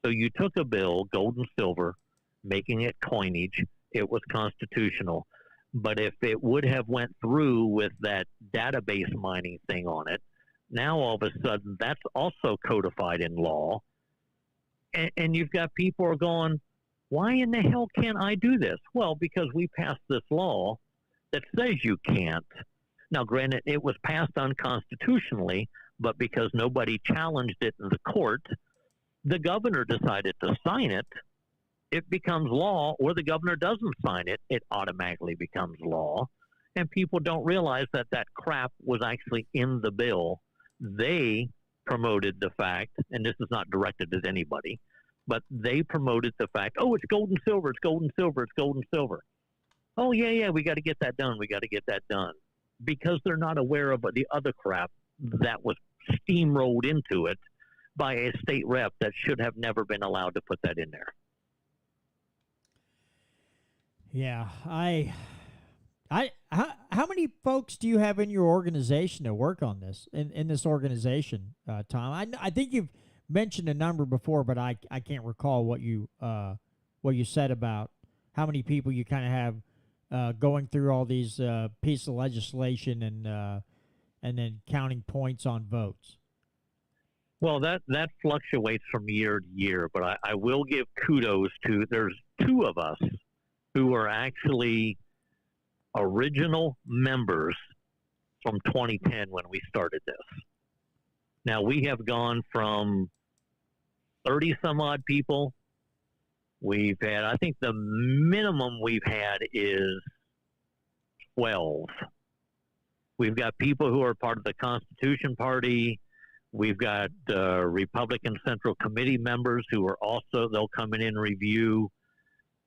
Speaker 3: So you took a bill, gold and silver, making it coinage, it was constitutional. But if it would have went through with that database mining thing on it, now all of a sudden that's also codified in law. And you've got people are going, why in the hell can't I do this? Well, because we passed this law that says you can't. Now, granted, it was passed unconstitutionally, but because nobody challenged it in the court, the governor decided to sign it. It becomes law, or the governor doesn't sign it, it automatically becomes law. And people don't realize that that crap was actually in the bill. They promoted the fact, and this is not directed at anybody, but they promoted the fact, oh, it's gold and silver, it's gold and silver, it's gold and silver. Oh, yeah, we got to get that done, we got to get that done. Because they're not aware of the other crap that was steamrolled into it by a state rep that should have never been allowed to put that in there.
Speaker 1: Yeah, how many folks do you have in your organization that work on this, in this organization, Tom? I think you've mentioned a number before, but I can't recall what you said about how many people you kind of have going through all these pieces of legislation and then counting points on votes.
Speaker 3: Well, that fluctuates from year to year, but I will give kudos to, there's two of us who are actually original members from 2010 when we started this. Now, we have gone from 30 some odd people. We've had, I think the minimum we've had is 12. We've got people who are part of the Constitution Party. We've got Republican Central Committee members who are also, they'll come in and review.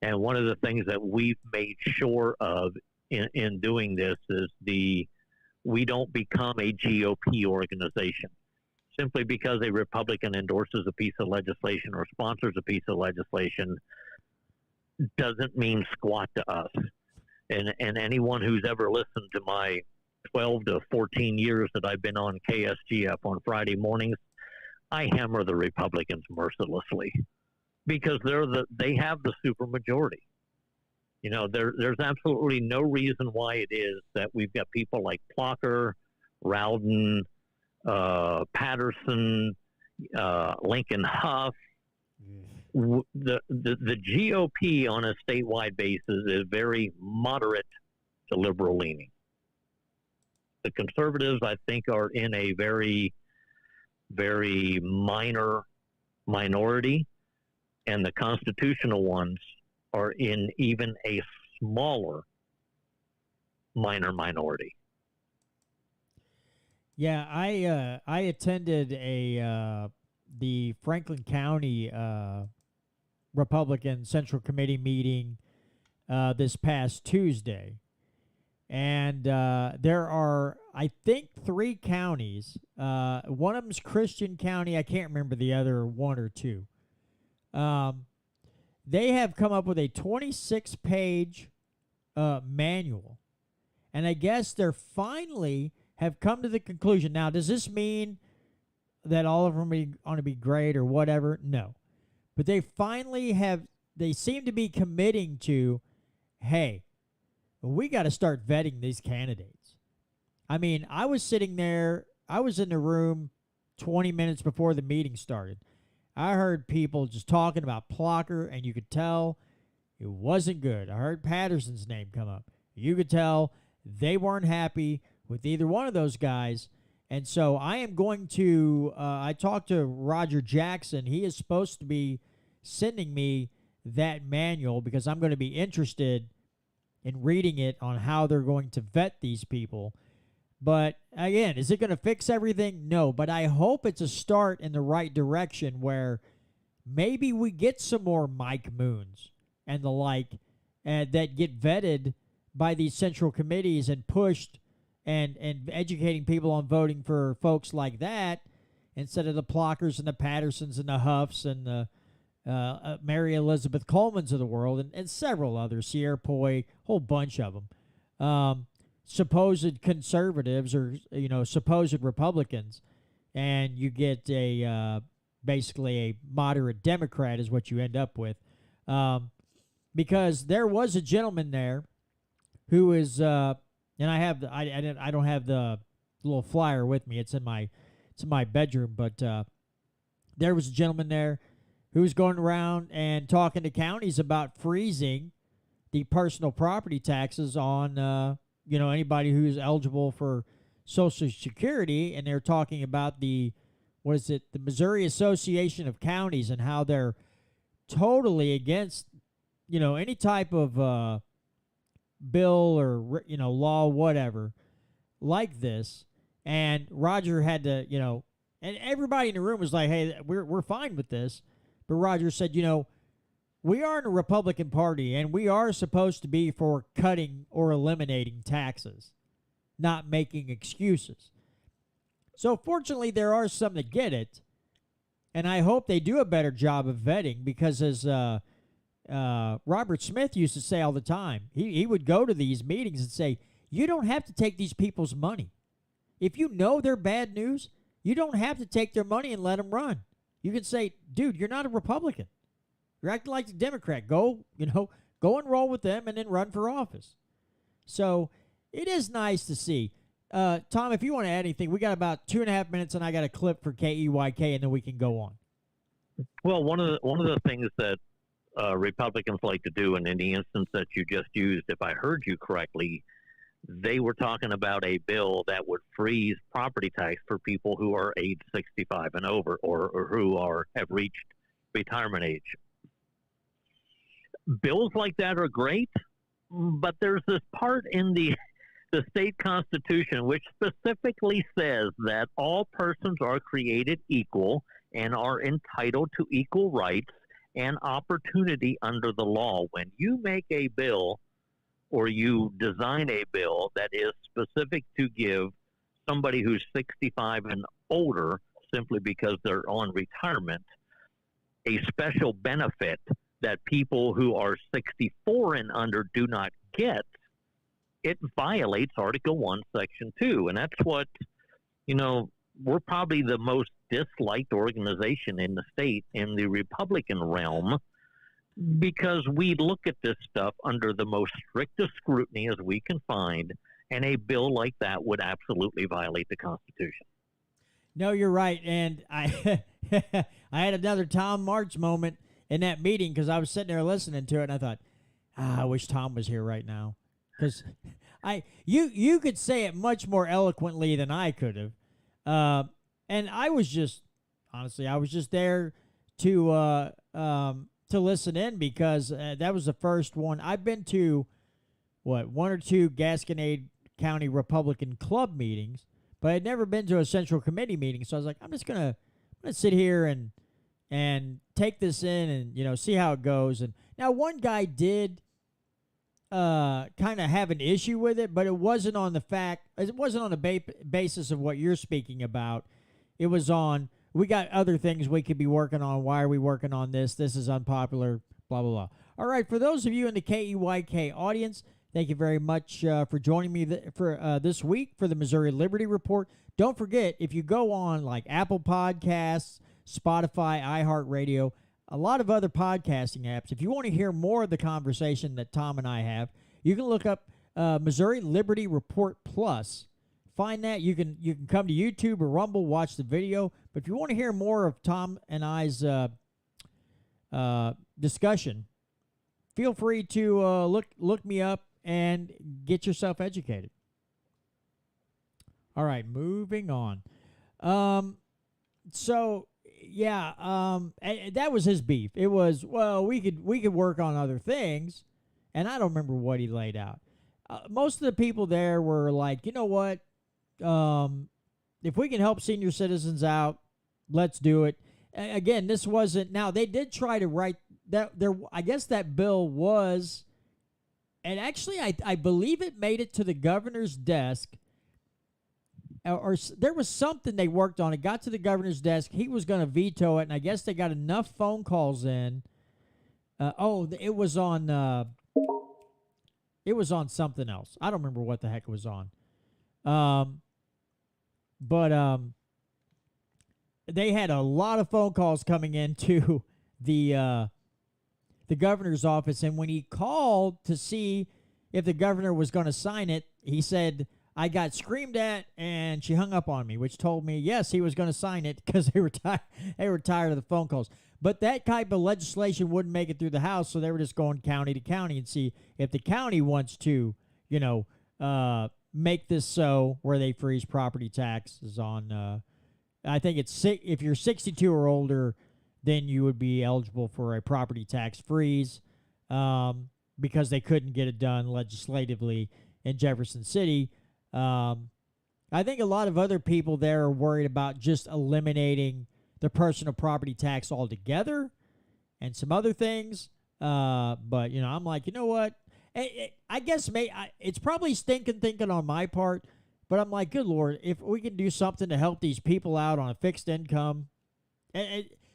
Speaker 3: And one of the things that we've made sure of in doing this is we don't become a GOP organization. Simply because a Republican endorses a piece of legislation or sponsors a piece of legislation doesn't mean squat to us. And anyone who's ever listened to my 12 to 14 years that I've been on KSGF on Friday mornings, I hammer the Republicans mercilessly because they have the supermajority. You know, there's absolutely no reason why it is that we've got people like Plucker, Rowden, Patterson, Lincoln Huff. The GOP on a statewide basis is very moderate to liberal leaning. The conservatives, I think, are in a very, very minor minority, and the constitutional ones are in even a smaller minor minority.
Speaker 1: Yeah, I attended the Franklin County Republican Central Committee meeting this past Tuesday. And there are, I think, 3 counties. One of them's Christian County. I can't remember the other one or two. They have come up with a 26-page manual. And I guess they're finally have come to the conclusion. Now, does this mean that all of them are going to be great or whatever? No. But they finally they seem to be committing to, hey, we got to start vetting these candidates. I mean, I was sitting there, I was in the room 20 minutes before the meeting started. I heard people just talking about Plucker, and you could tell it wasn't good. I heard Patterson's name come up. You could tell they weren't happy with either one of those guys. And so I am going to, I talked to Roger Jackson. He is supposed to be sending me that manual because I'm going to be interested in reading it on how they're going to vet these people. But again, is it going to fix everything? No, but I hope it's a start in the right direction where maybe we get some more Mike Moons and the like that get vetted by these central committees and pushed and educating people on voting for folks like that instead of the Plockers and the Pattersons and the Huffs and the Mary Elizabeth Colemans of the world and several others, Sierra Poi, whole bunch of them. Supposed conservatives or, supposed Republicans, and you get basically a moderate Democrat is what you end up with. Because there was a gentleman there who is, and I don't have the little flyer with me. It's in my bedroom, but there was a gentleman there who was going around and talking to counties about freezing the personal property taxes on anybody who's eligible for Social Security, and they're talking about the Missouri Association of Counties and how they're totally against, any type of bill or, law, whatever, like this. And Roger had to, and everybody in the room was like, hey, we're fine with this. But Roger said, we are in a Republican Party, and we are supposed to be for cutting or eliminating taxes, not making excuses. So fortunately, there are some that get it, and I hope they do a better job of vetting because as Robert Smith used to say all the time, he would go to these meetings and say, you don't have to take these people's money. If you know they're bad news, you don't have to take their money and let them run. You can say, dude, you're not a Republican. You're acting like a Democrat. Go enroll with them and then run for office. So it is nice to see. Tom, if you want to add anything, we got about 2.5 minutes, and I got a clip for KEYK, and then we can go on.
Speaker 3: Well, one of the things that Republicans like to do, and in the instance that you just used, if I heard you correctly, they were talking about a bill that would freeze property tax for people who are age 65 and over, or who have reached retirement age. Bills like that are great, but there's this part in the state constitution which specifically says that all persons are created equal and are entitled to equal rights and opportunity under the law. When you make a bill or you design a bill that is specific to give somebody who's 65 and older, simply because they're on retirement, a special benefit that people who are 64 and under do not get, it violates Article 1, Section 2. And that's what, we're probably the most disliked organization in the state in the Republican realm, because we look at this stuff under the most strictest scrutiny as we can find, and a bill like that would absolutely violate the Constitution.
Speaker 1: No, you're right. And I I had another Tom Martz moment in that meeting, because I was sitting there listening to it, and I thought, I wish Tom was here right now, because you could say it much more eloquently than I could have. And I was just, honestly, I was just there to listen in, because that was the first one. I've been to, one or two Gasconade County Republican Club meetings, but I'd never been to a Central Committee meeting. So I was like, I'm just gonna sit here and take this in and see how it goes. And now one guy did kind of have an issue with it, but it wasn't on the basis of what you're speaking about. It was on, we got other things we could be working on. Why are we working on this? This is unpopular, blah, blah, blah. All right, for those of you in the KEYK audience, thank you very much for joining me for this week for the Missouri Liberty Report. Don't forget, if you go on like Apple Podcasts, Spotify, iHeartRadio, a lot of other podcasting apps, if you want to hear more of the conversation that Tom and I have, you can look up Missouri Liberty Report Plus. Find that. You can come to YouTube or Rumble, watch the video. But if you want to hear more of Tom and I's discussion, feel free to look me up and get yourself educated. All right, moving on. So yeah, that was his beef. It was, well, we could work on other things, and I don't remember what he laid out. Most of the people there were like, you know what? If we can help senior citizens out, let's do it. Again, this wasn't. Now they did try to write that. I guess that bill was, and actually, I believe it made it to the governor's desk. Or there was something they worked on. It got to the governor's desk. He was going to veto it, and I guess they got enough phone calls in. It was on something else. I don't remember what the heck it was on. But they had a lot of phone calls coming into the governor's office, and when he called to see if the governor was going to sign it, he said, I got screamed at, and she hung up on me, which told me, yes, he was going to sign it because they were tired of the phone calls. But that type of legislation wouldn't make it through the House, so they were just going county to county and see if the county wants to, make this so where they freeze property taxes on, I think it's if you're 62 or older, then you would be eligible for a property tax freeze, because they couldn't get it done legislatively in Jefferson City. I think a lot of other people there are worried about just eliminating the personal property tax altogether and some other things. But, I'm like, you know what? I guess it's probably stinking thinking on my part, but I'm like, good Lord, if we can do something to help these people out on a fixed income.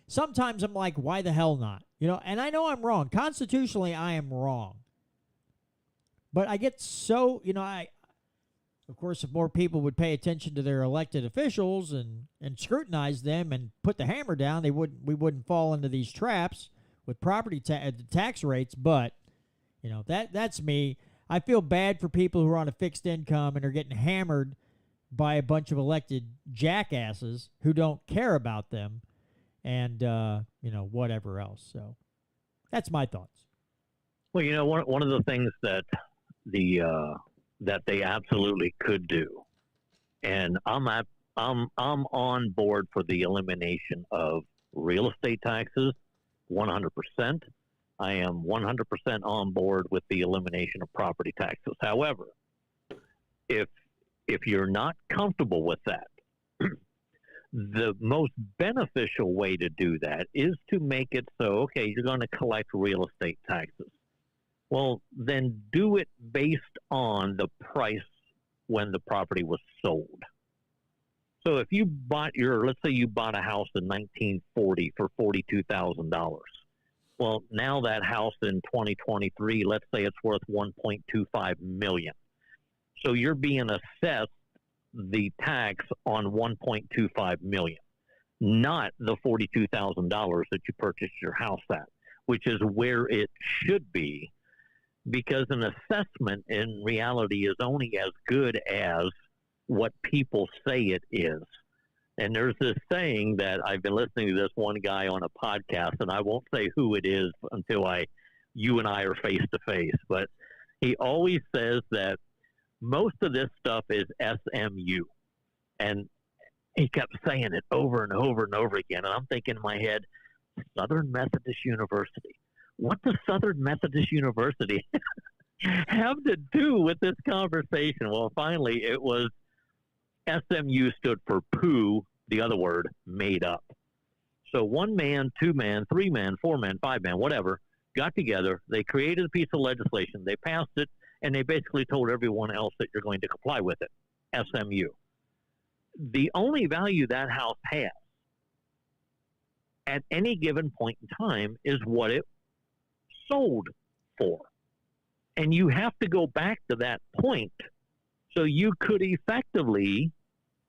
Speaker 1: Sometimes I'm like, why the hell not? And I know I'm wrong. Constitutionally, I am wrong. But I get so, of course, if more people would pay attention to their elected officials and scrutinize them and put the hammer down, we wouldn't fall into these traps with property tax rates. But, that's me. I feel bad for people who are on a fixed income and are getting hammered by a bunch of elected jackasses who don't care about them and, whatever else. So that's my thoughts.
Speaker 3: Well, one of the things that that they absolutely could do, and I'm on board for the elimination of real estate taxes, 100%. I am 100% on board with the elimination of property taxes. However, if you're not comfortable with that, the most beneficial way to do that is to make it so, okay, you're going to collect real estate taxes. Well, then do it based on the price when the property was sold. So if you let's say you bought a house in 1940 for $42,000. Well, now that house in 2023, let's say it's worth $1.25 million. So you're being assessed the tax on $1.25 million, not the $42,000 that you purchased your house at, which is where it should be, because an assessment in reality is only as good as what people say it is. And there's this saying that I've been listening to this one guy on a podcast, and I won't say who it is until you and I are face to face, but he always says that most of this stuff is SMU. And he kept saying it over and over and over again. And I'm thinking in my head, Southern Methodist University. What does Southern Methodist University have to do with this conversation? Well, finally, it was SMU stood for poo, the other word, made up. So 1 man, 2 man, 3 man, 4 man, 5 man, whatever, got together. They created a piece of legislation. They passed it, and they basically told everyone else that you're going to comply with it. SMU. The only value that house has at any given point in time is what it sold for. And you have to go back to that point. So you could effectively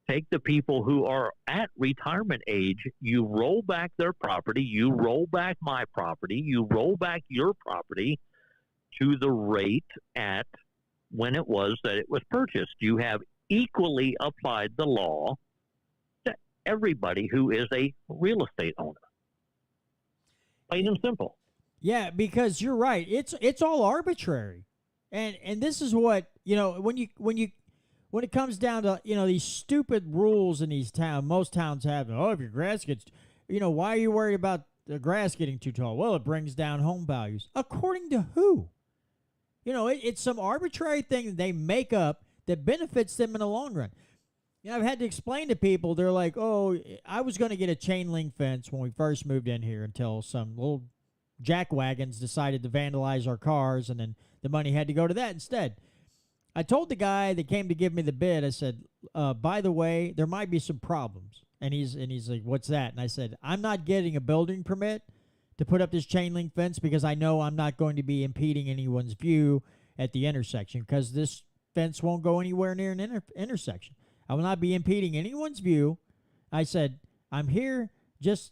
Speaker 3: take the people who are at retirement age, you roll back their property, you roll back my property, you roll back your property to the rate at when it was that it was purchased. You have equally applied the law to everybody who is a real estate owner. Plain and simple.
Speaker 1: Yeah, because you're right. It's all arbitrary. And this is what, when it comes down to, these stupid rules in these towns, most towns have, if your grass gets, why are you worried about the grass getting too tall? Well, it brings down home values. According to who? It's some arbitrary thing that they make up that benefits them in the long run. I've had to explain to people, they're like, oh, I was going to get a chain link fence when we first moved in here until some little jackwagons decided to vandalize our cars, and then the money had to go to that instead. I told the guy that came to give me the bid, I said, by the way, there might be some problems. And he's like, what's that? And I said, I'm not getting a building permit to put up this chain link fence because I know I'm not going to be impeding anyone's view at the intersection, because this fence won't go anywhere near an intersection. I will not be impeding anyone's view. I said, I'm here just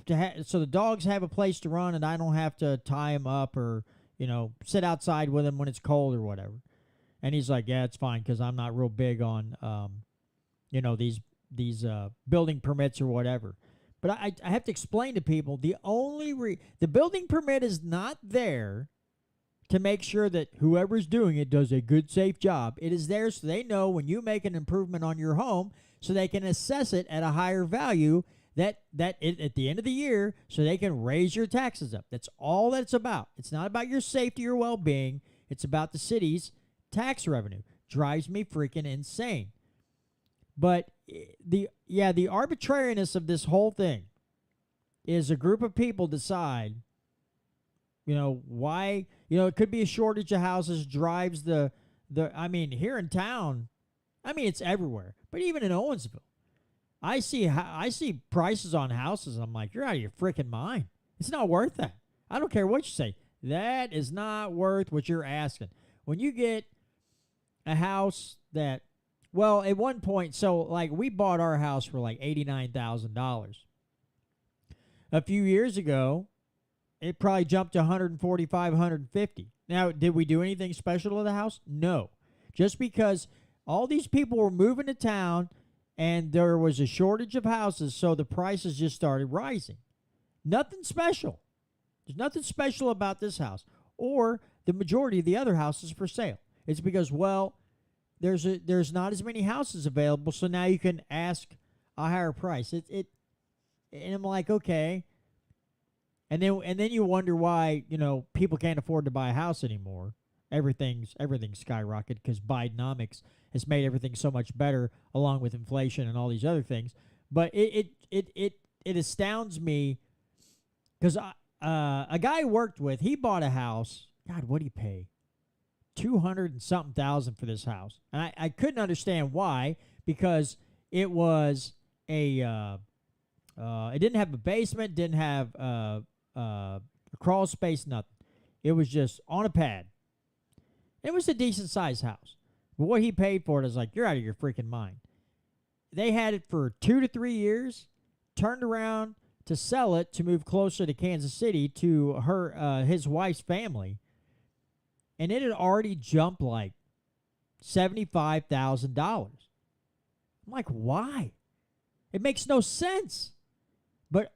Speaker 1: so the dogs have a place to run and I don't have to tie them up or, sit outside with them when it's cold or whatever. And he's like, yeah, it's fine, because I'm not real big on, these building permits or whatever. But I have to explain to people, the building permit is not there to make sure that whoever's doing it does a good, safe job. It is there so they know when you make an improvement on your home, so they can assess it at a higher value at the end of the year, so they can raise your taxes up. That's all that's about. It's not about your safety or well-being. It's about the city's tax revenue. Drives me freaking insane. But the arbitrariness of this whole thing is a group of people decide, why, it could be a shortage of houses drives here in town, it's everywhere. But even in Owensville, I see prices on houses. I'm like, you're out of your freaking mind. It's not worth that. I don't care what you say. That is not worth what you're asking. When you get a house that, well, at one point, so like we bought our house for like $89,000. A few years ago, it probably jumped to $145,000, $150,000. Now, did we do anything special to the house? No. Just because all these people were moving to town and there was a shortage of houses, so the prices just started rising. Nothing special. There's nothing special about this house or the majority of the other houses for sale. It's because, well, there's not as many houses available, so now you can ask a higher price. And I'm like, okay. And then you wonder why, people can't afford to buy a house anymore. Everything's skyrocketed because Bidenomics has made everything so much better, along with inflation and all these other things. But it astounds me because a guy I worked with, he bought a house. God, what did he pay? $200 and something thousand for this house, and I couldn't understand why, because it was it didn't have a basement, didn't have a crawl space, nothing. It was just on a pad. It was a decent sized house, But what he paid for it is like, you're out of your freaking mind. They had it for 2 to 3 years, turned around to sell it to move closer to Kansas City to his wife's family, and it had already jumped like $75,000. I'm like, why? It makes no sense. But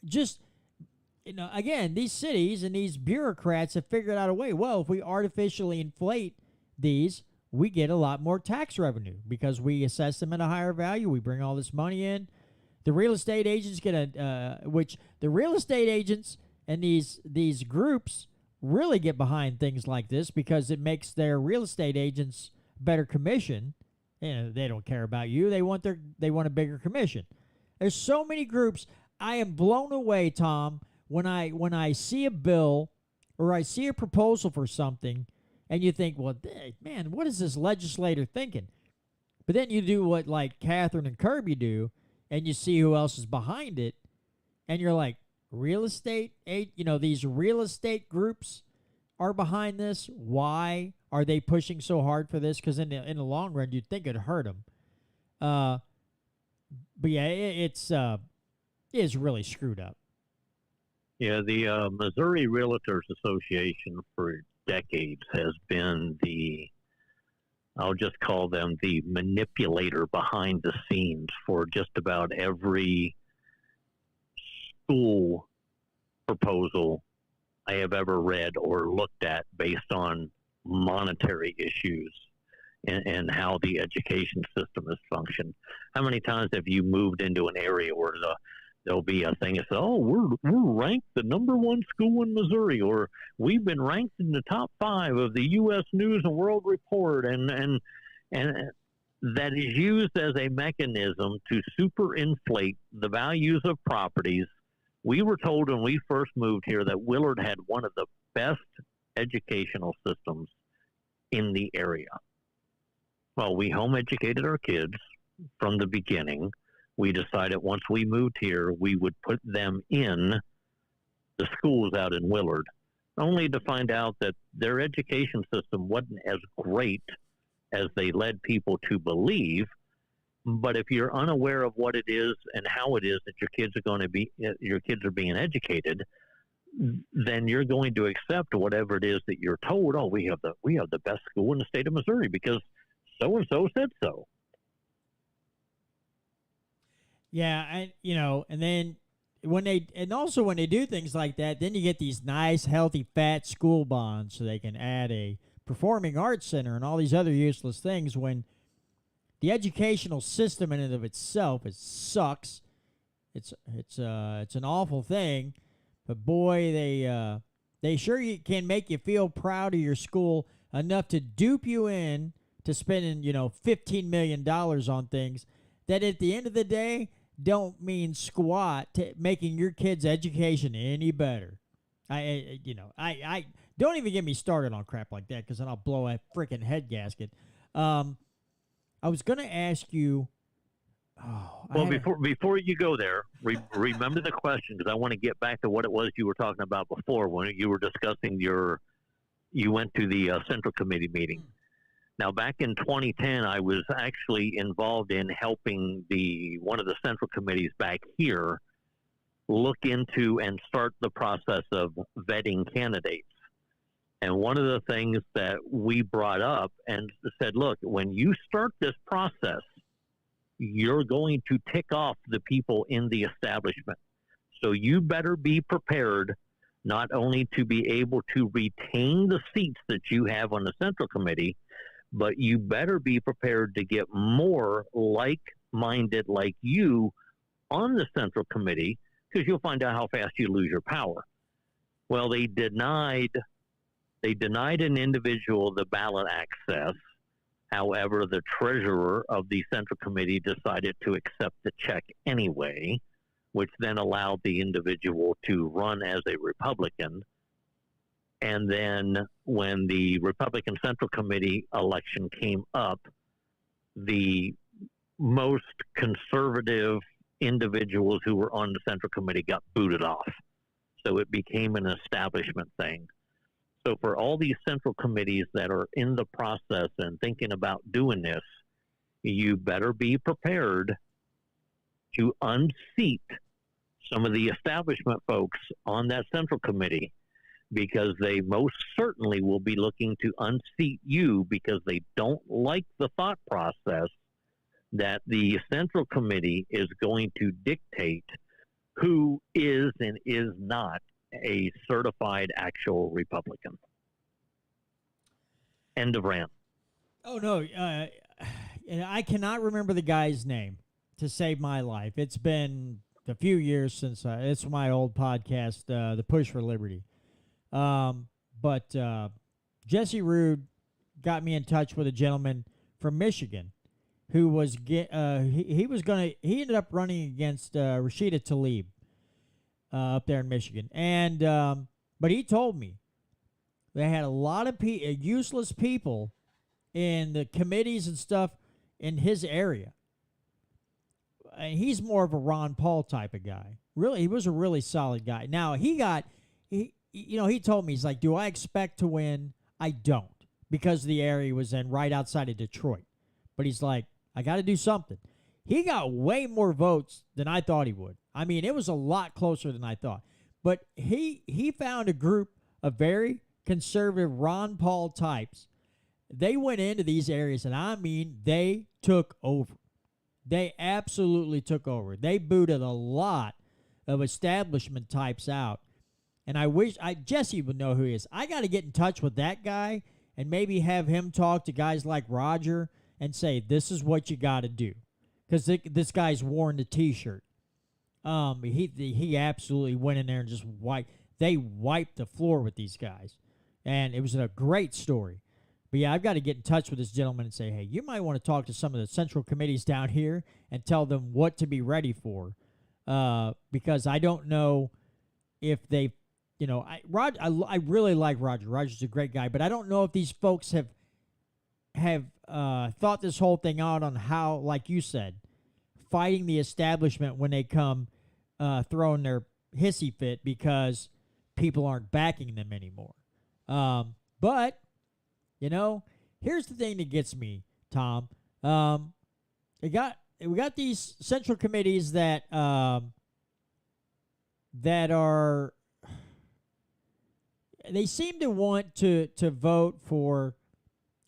Speaker 1: just, again, these cities and these bureaucrats have figured out a way. Well, if we artificially inflate these, we get a lot more tax revenue because we assess them at a higher value. We bring all this money in. The real estate agents which the real estate agents and these groups really get behind things like this because it makes their real estate agents better commission. They don't care about you. They want a bigger commission. There's so many groups. I am blown away, Tom, when I see a bill or I see a proposal for something, and you think, well, man, what is this legislator thinking? But then you do what like Catherine and Kirby do, and you see who else is behind it, and you're like, real estate, these real estate groups are behind this. Why are they pushing so hard for this? Because in the long run, you'd think it'd hurt them. But yeah, it's really screwed up.
Speaker 3: Yeah, the Missouri Realtors Association for decades has been I'll just call them the manipulator behind the scenes for just about every school proposal I have ever read or looked at based on monetary issues and how the education system has functioned. How many times have you moved into an area where there'll be a thing that says, oh, we're ranked the #1 school in Missouri, or we've been ranked in the top 5 of the U.S. News and World Report, and that is used as a mechanism to superinflate the values of properties. We were told when we first moved here that Willard had one of the best educational systems in the area. Well, we home educated our kids from the beginning. We decided once we moved here, we would put them in the schools out in Willard, only to find out that their education system wasn't as great as they led people to believe. But if you're unaware of what it is and how it is that your kids are being educated, then you're going to accept whatever it is that you're told. Oh, we have the best school in the state of Missouri because so and so said so.
Speaker 1: Yeah, and then when they do things like that, then you get these nice, healthy, fat school bonds so they can add a performing arts center and all these other useless things when the educational system in and of itself sucks. It's an awful thing, but boy, they sure can make you feel proud of your school enough to dupe you in to spending $15 million on things that at the end of the day don't mean squat to making your kids' education any better. I don't even get me started on crap like that because then I'll blow a freaking head gasket. I was going to ask you.
Speaker 3: Before you go there, remember the question because I want to get back to what it was you were talking about before when you were discussing you went to the Central Committee meeting. Now, back in 2010, I was actually involved in helping one of the Central Committees back here look into and start the process of vetting candidates. And one of the things that we brought up and said, look, when you start this process, you're going to tick off the people in the establishment. So you better be prepared not only to be able to retain the seats that you have on the Central Committee, but you better be prepared to get more like-minded like you on the Central Committee because you'll find out how fast you lose your power. Well, they denied an individual the ballot access. However, the treasurer of the Central Committee decided to accept the check anyway, which then allowed the individual to run as a Republican. And then when the Republican Central Committee election came up, the most conservative individuals who were on the Central Committee got booted off. So it became an establishment thing. So for all these central committees that are in the process and thinking about doing this, you better be prepared to unseat some of the establishment folks on that central committee, because they most certainly will be looking to unseat you because they don't like the thought process that the central committee is going to dictate who is and is not a certified actual Republican. End of rant.
Speaker 1: Oh, no. I cannot remember the guy's name to save my life. It's been a few years since it's my old podcast, The Push for Liberty. But Jesse Rude got me in touch with a gentleman from Michigan who was he ended up running against Rashida Tlaib up there in Michigan, and but he told me they had a lot of useless people in the committees and stuff in his area. And he's more of a Ron Paul type of guy. Really, he was a really solid guy. Now he told me, he's like, do I expect to win? I don't, because the area he was in right outside of Detroit. But he's like, I got to do something. He got way more votes than I thought he would. I mean, it was a lot closer than I thought. But he found a group of very conservative Ron Paul types. They went into these areas, and I mean, they took over. They absolutely took over. They booted a lot of establishment types out. And I wish Jesse would know who he is. I got to get in touch with that guy and maybe have him talk to guys like Roger and say, this is what you got to do. Because this guy's worn the T-shirt. He absolutely went in there and just wiped the floor with these guys. And it was a great story. But yeah, I've got to get in touch with this gentleman and say, hey, you might want to talk to some of the central committees down here and tell them what to be ready for. Because I don't know if they, I really like Roger. Roger's a great guy, but I don't know if these folks have thought this whole thing out on how, like you said, fighting the establishment when they come throwing their hissy fit because people aren't backing them anymore. But here's the thing that gets me, Tom. We got these central committees that are, they seem to want to vote for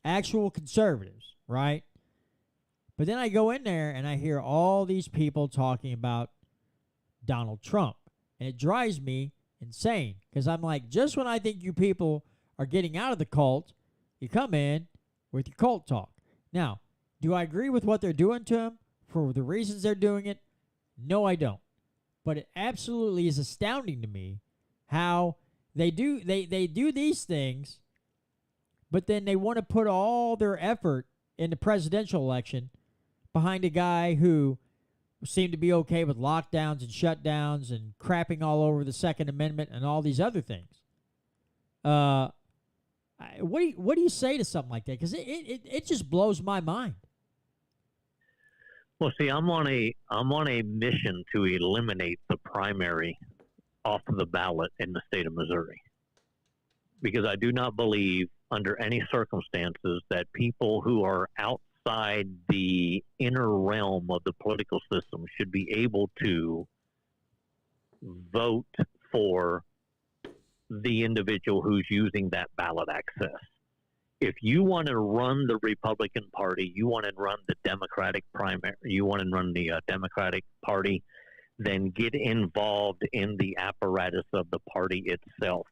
Speaker 1: actual conservatives, right? But then I go in there and I hear all these people talking about Donald Trump, and it drives me insane because I'm like, just when I think you people are getting out of the cult, you come in with your cult talk. Now, do I agree with what they're doing to him for the reasons they're doing it? No, I don't. But it absolutely is astounding to me how they do these things, but then they want to put all their effort in the presidential election behind a guy who seemed to be okay with lockdowns and shutdowns and crapping all over the Second Amendment and all these other things. What do you say to something like that? Because it just blows my mind.
Speaker 3: Well, see, I'm on a mission to eliminate the primary off of the ballot in the state of Missouri, because I do not believe under any circumstances that people who are outside the inner realm of the political system should be able to vote for the individual who's using that ballot access. If you want to run the Republican Party, you want to run the Democratic primary, you want to run the Democratic Party, then get involved in the apparatus of the party itself.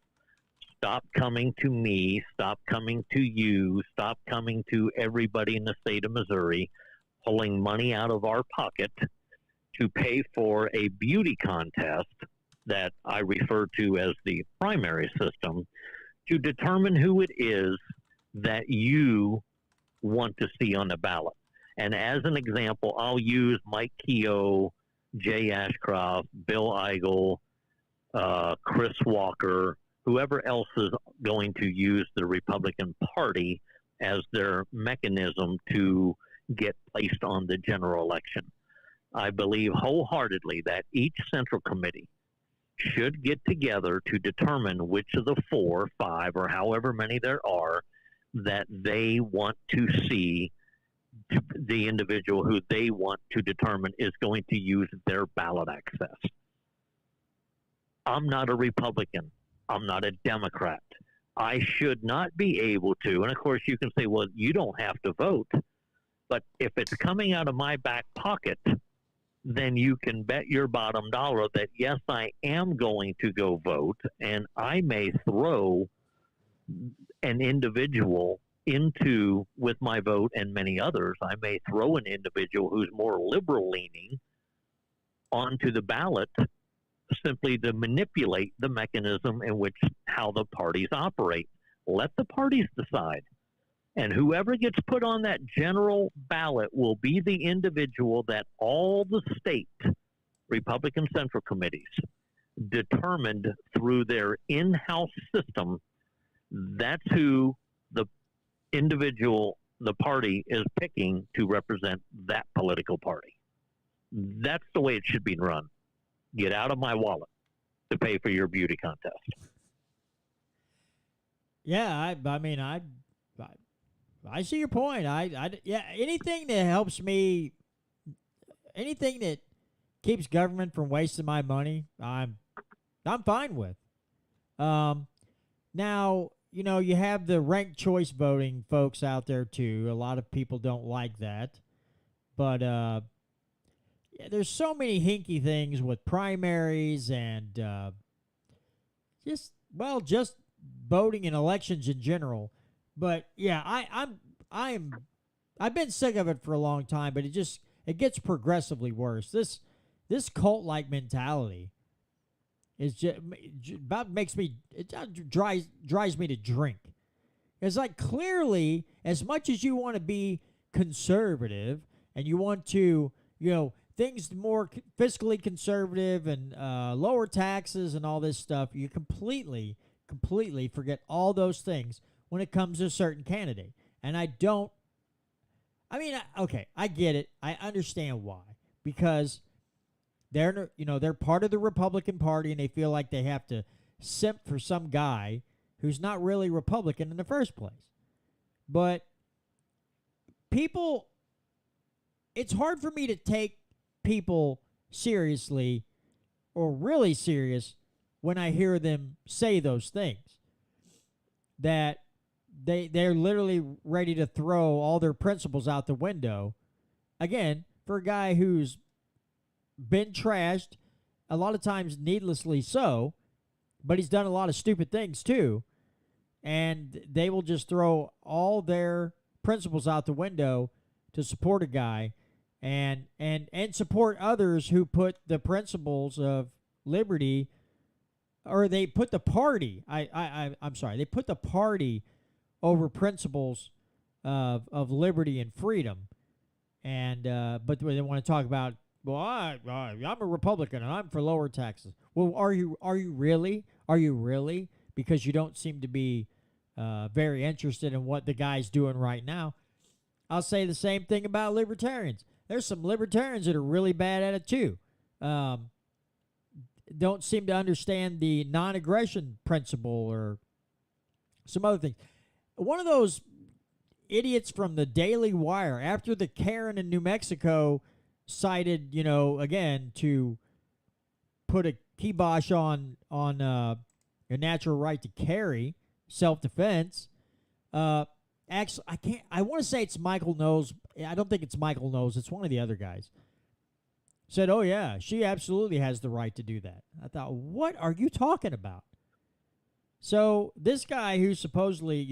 Speaker 3: Stop coming to me, stop coming to you, stop coming to everybody in the state of Missouri, pulling money out of our pocket to pay for a beauty contest that I refer to as the primary system to determine who it is that you want to see on the ballot. And as an example, I'll use Mike Keogh, Jay Ashcroft, Bill Eigel, Chris Walker, whoever else is going to use the Republican Party as their mechanism to get placed on the general election. I believe wholeheartedly that each central committee should get together to determine which of the 4, 5, or however many there are that they want to see, the individual who they want to determine is going to use their ballot access. I'm not a Republican. I'm not a Democrat. I should not be able to, and of course you can say, well, you don't have to vote, but if it's coming out of my back pocket, then you can bet your bottom dollar that, yes, I am going to go vote, and I may throw an individual into, with my vote and many others, I may throw an individual who's more liberal leaning onto the ballot simply to manipulate the mechanism in which how the parties operate. Let the parties decide. And whoever gets put on that general ballot will be the individual that all the state Republican Central Committees determined through their in-house system. That's who the individual, the party is picking to represent that political party. That's the way it should be run. Get out of my wallet to pay for your beauty contest.
Speaker 1: Yeah, I see your point. Yeah, anything that helps me, anything that keeps government from wasting my money, I'm fine with. Now, you have the ranked choice voting folks out there too. A lot of people don't like that, but yeah, there's so many hinky things with primaries and just voting in elections in general. But yeah, I've been sick of it for a long time, but it gets progressively worse. This cult-like mentality is just about drives me to drink. It's like, clearly, as much as you want to be conservative and you want to, things more fiscally conservative and lower taxes and all this stuff, you completely forget all those things when it comes to a certain candidate. And I get it. I understand why. Because they're part of the Republican Party and they feel like they have to simp for some guy who's not really Republican in the first place. But it's hard for me to take people seriously or really serious when I hear them say those things. That they're literally ready to throw all their principles out the window. Again, for a guy who's been trashed, a lot of times needlessly so, but he's done a lot of stupid things too. And they will just throw all their principles out the window to support a guy and support others who put the principles of liberty, or they put the party, I'm sorry, they put the party over principles of liberty and freedom. And but they want to talk about, well, I'm a Republican and I'm for lower taxes. Well, are you really? Are you really? Because you don't seem to be very interested in what the guy's doing right now. I'll say the same thing about libertarians. There's some libertarians that are really bad at it too. Don't seem to understand the non-aggression principle or some other things. One of those idiots from the Daily Wire, after the Karen in New Mexico cited, again, to put a kibosh on a natural right to carry, self-defense. Actually, I want to say it's Michael Knowles. I don't think it's Michael Knowles. It's one of the other guys. Said, oh, yeah, she absolutely has the right to do that. I thought, what are you talking about? So this guy who's supposedly,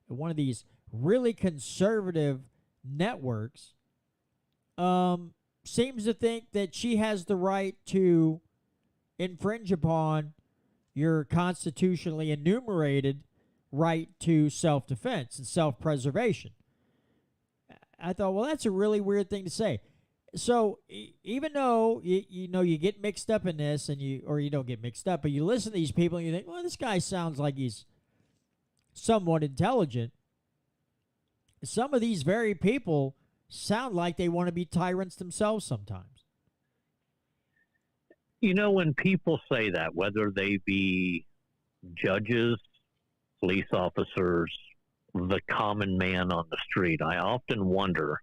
Speaker 1: one of these really conservative networks seems to think that she has the right to infringe upon your constitutionally enumerated right to self-defense and self-preservation. I thought, well, that's a really weird thing to say. So even though you get mixed up in this, and you don't get mixed up, but you listen to these people and you think, well, this guy sounds like he's somewhat intelligent. Some of these very people sound like they want to be tyrants themselves sometimes.
Speaker 3: When people say that, whether they be judges, police officers, the common man on the street, I often wonder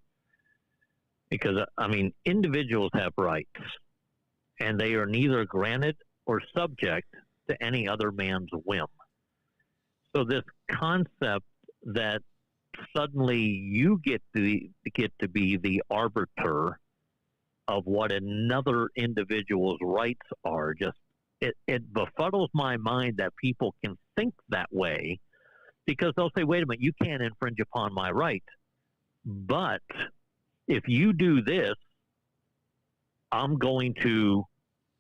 Speaker 3: because, individuals have rights and they are neither granted or subject to any other man's whim. So this concept that suddenly you get to be the arbiter of what another individual's rights are, it befuddles my mind that people can think that way, because they'll say, wait a minute, you can't infringe upon my rights, but if you do this, I'm going to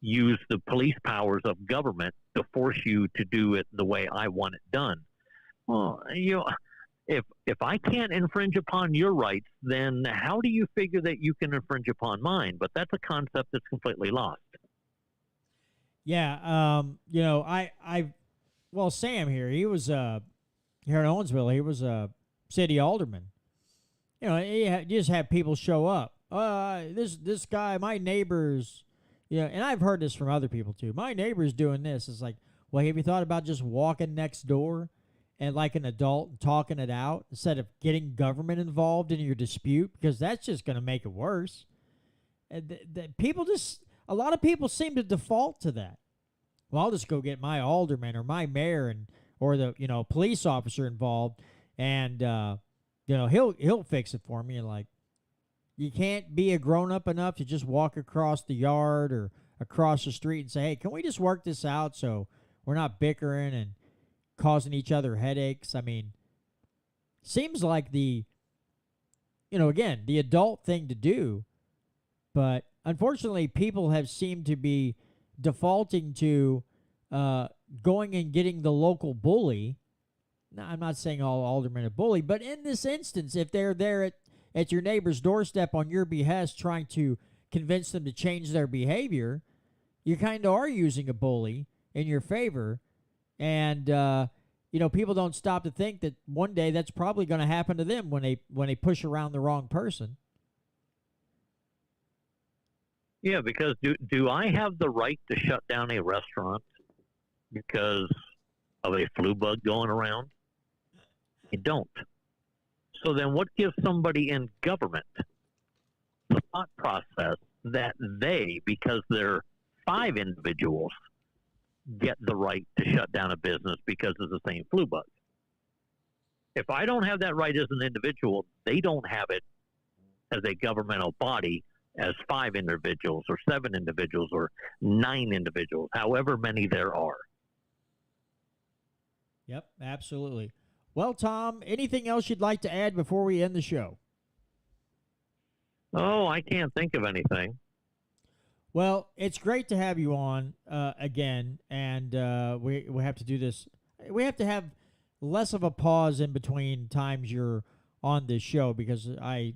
Speaker 3: use the police powers of government to force you to do it the way I want it done. Well, if I can't infringe upon your rights, then how do you figure that you can infringe upon mine? But that's a concept that's completely lost.
Speaker 1: Yeah, well, Sam here, he was here in Owensville, he was a city alderman. You just have people show up. This guy, my neighbor's, and I've heard this from other people too. My neighbor's doing this. It's like, well, have you thought about just walking next door and like an adult and talking it out instead of getting government involved in your dispute? Because that's just going to make it worse. And a lot of people seem to default to that. Well, I'll just go get my alderman or my mayor or the police officer involved, and he'll fix it for me. And like, you can't be a grown up enough to just walk across the yard or across the street and say, hey, can we just work this out so we're not bickering and causing each other headaches? I mean, seems like the adult thing to do, but unfortunately people have seemed to be defaulting to going and getting the local bully. Now, I'm not saying all aldermen are bully, but in this instance, if they're there at your neighbor's doorstep on your behest trying to convince them to change their behavior, you kind of are using a bully in your favor. And people don't stop to think that one day that's probably going to happen to them when they push around the wrong person.
Speaker 3: Yeah, because do I have the right to shut down a restaurant because of a flu bug going around? You don't. So then what gives somebody in government the thought process that they, because they're 5 individuals, get the right to shut down a business because of the same flu bug? If I don't have that right as an individual, they don't have it as a governmental body as 5 individuals or 7 individuals or 9 individuals, however many there are.
Speaker 1: Yep, absolutely. Well, Tom, anything else you'd like to add before we end the show?
Speaker 3: Oh, I can't think of anything.
Speaker 1: Well, it's great to have you on again, and we have to do this. We have to have less of a pause in between times you're on this show, because I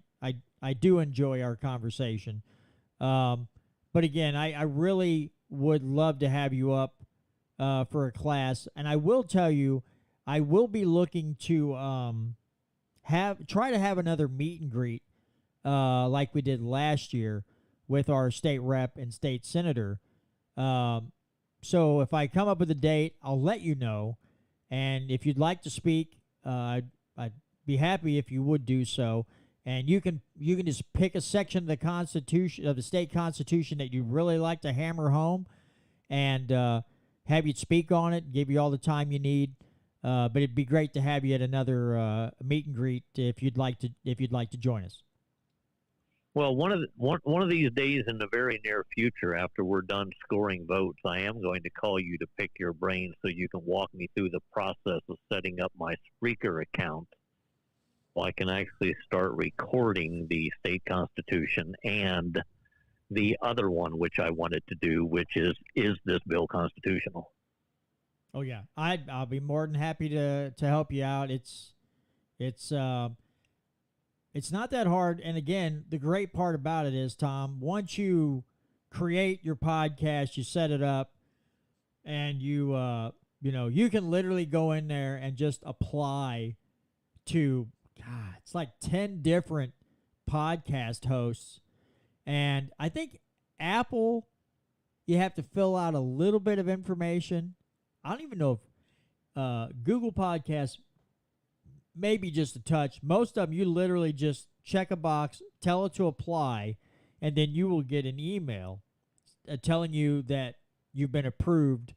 Speaker 1: do enjoy our conversation. But again, I really would love to have you up for a class, and I will tell you, I will be looking to try to have another meet and greet like we did last year with our state rep and state senator. So if I come up with a date, I'll let you know. And if you'd like to speak, I'd be happy if you would do so. And you can just pick a section of the Constitution, of the state constitution, that you'd really like to hammer home, and have you speak on it, give you all the time you need. But it'd be great to have you at another meet and greet if you'd like to join us.
Speaker 3: Well, one of these days in the very near future, after we're done scoring votes, I am going to call you to pick your brain so you can walk me through the process of setting up my Spreaker account, so I can actually start recording the state constitution and the other one, which I wanted to do, which is this bill constitutional?
Speaker 1: Oh yeah, I'll be more than happy to help you out. It's not that hard. And again, the great part about it is, Tom, once you create your podcast, you set it up, and you can literally go in there and just apply to, God, it's like 10 different podcast hosts. And I think Apple You have to fill out a little bit of information. I don't even know if Google Podcasts, maybe just a touch. Most of them, you literally just check a box, tell it to apply, and then you will get an email telling you that you've been approved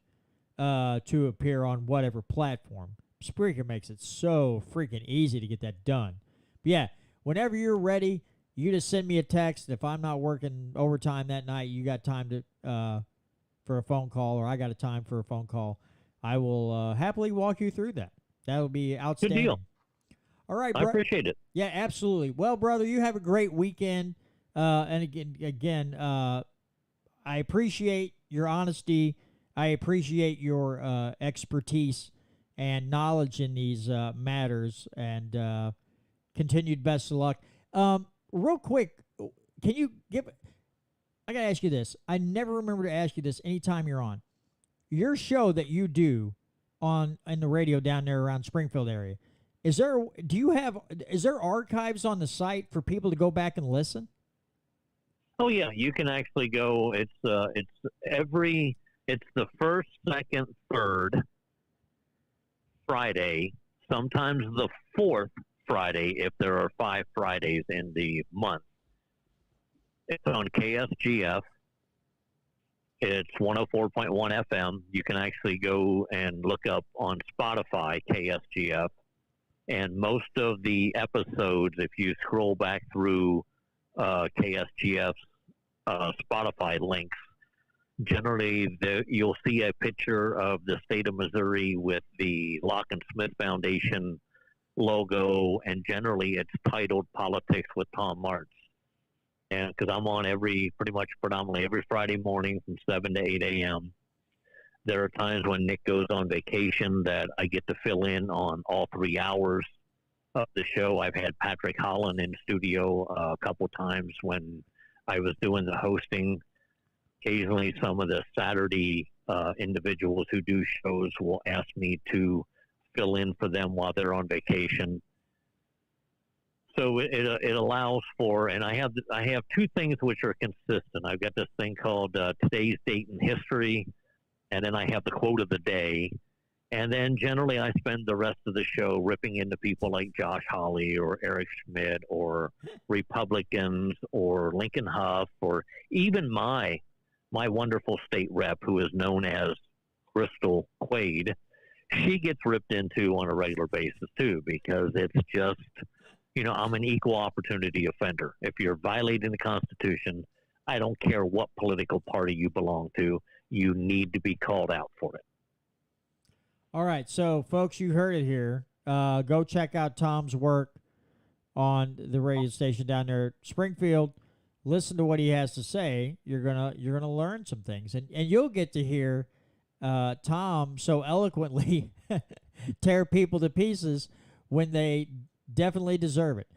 Speaker 1: to appear on whatever platform. Spreaker makes it so freaking easy to get that done. But yeah, whenever you're ready, you just send me a text. If I'm not working overtime that night, you got time to for a phone call, or I got a time for a phone call, I will happily walk you through that. That'll be outstanding.
Speaker 3: Good deal.
Speaker 1: All right,
Speaker 3: I appreciate it.
Speaker 1: Yeah, absolutely. Well, brother, you have a great weekend. And again, I appreciate your honesty. I appreciate your expertise and knowledge in these matters, and continued best of luck. Real quick, can you give... I got to ask you this. I never remember to ask you this anytime you're on. Your show that you do in the radio down there around Springfield area, is there archives on the site for people to go back and listen?
Speaker 3: Oh yeah, you can actually go. It's the first, second, third Friday, sometimes the fourth Friday if there are 5 Fridays in the month. It's on KSGF. It's 104.1 FM. You can actually go and look up on Spotify, KSGF. And most of the episodes, if you scroll back through KSGF's Spotify links, generally you'll see a picture of the state of Missouri with the Locke and Smithe Foundation logo, and generally it's titled Politics with Tom Martz. And because I'm on predominantly every Friday morning from 7 to 8 a.m. There are times when Nick goes on vacation that I get to fill in on all 3 hours of the show. I've had Patrick Holland in studio a couple times when I was doing the hosting. Occasionally, some of the Saturday individuals who do shows will ask me to fill in for them while they're on vacation. So it allows for, and I have 2 things which are consistent. I've got this thing called Today's Date in History, and then I have the quote of the day. And then generally I spend the rest of the show ripping into people like Josh Hawley or Eric Schmidt or Republicans or Lincoln Huff, or even my wonderful state rep who is known as Crystal Quaid. She gets ripped into on a regular basis too, because it's just, I'm an equal opportunity offender. If you're violating the Constitution, I don't care what political party you belong to, you need to be called out for it.
Speaker 1: All right, so folks, you heard it here. Go check out Tom's work on the radio station down there at Springfield. Listen to what he has to say. You're gonna learn some things, and you'll get to hear Tom so eloquently tear people to pieces when they definitely deserve it.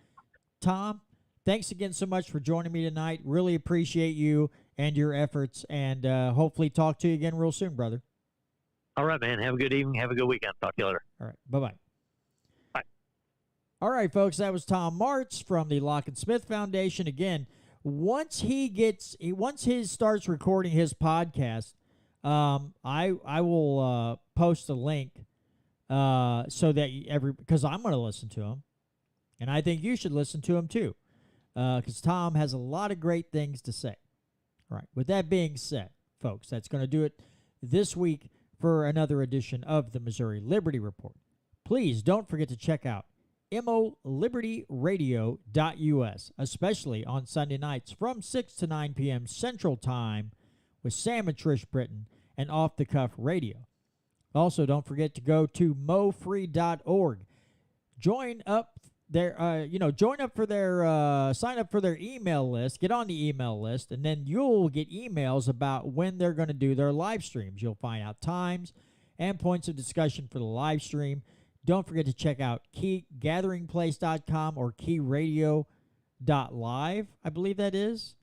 Speaker 1: Tom, thanks again so much for joining me tonight. Really appreciate you and your efforts, and hopefully talk to you again real soon, brother.
Speaker 3: All right, man. Have a good evening. Have a good weekend. Talk to you later.
Speaker 1: All right. Bye-bye.
Speaker 3: Bye.
Speaker 1: All right, folks. That was Tom Martz from the Locke and Smithe Foundation. Again, once he starts recording his podcast, I will post a link so that because I'm going to listen to him, and I think you should listen to him too, because Tom has a lot of great things to say. All right. With that being said, folks, that's going to do it this week for another edition of the Missouri Liberty Report. Please don't forget to check out MOLibertyRadio.us, especially on Sunday nights from 6 to 9 p.m. Central Time with Sam and Trish Britton and Off the Cuff Radio. Also, don't forget to go to mofree.org. Join up their, sign up for their email list, get on the email list, and then you'll get emails about when they're going to do their live streams. You'll find out times and points of discussion for the live stream. Don't forget to check out keygatheringplace.com or keyradio.live, I believe that is.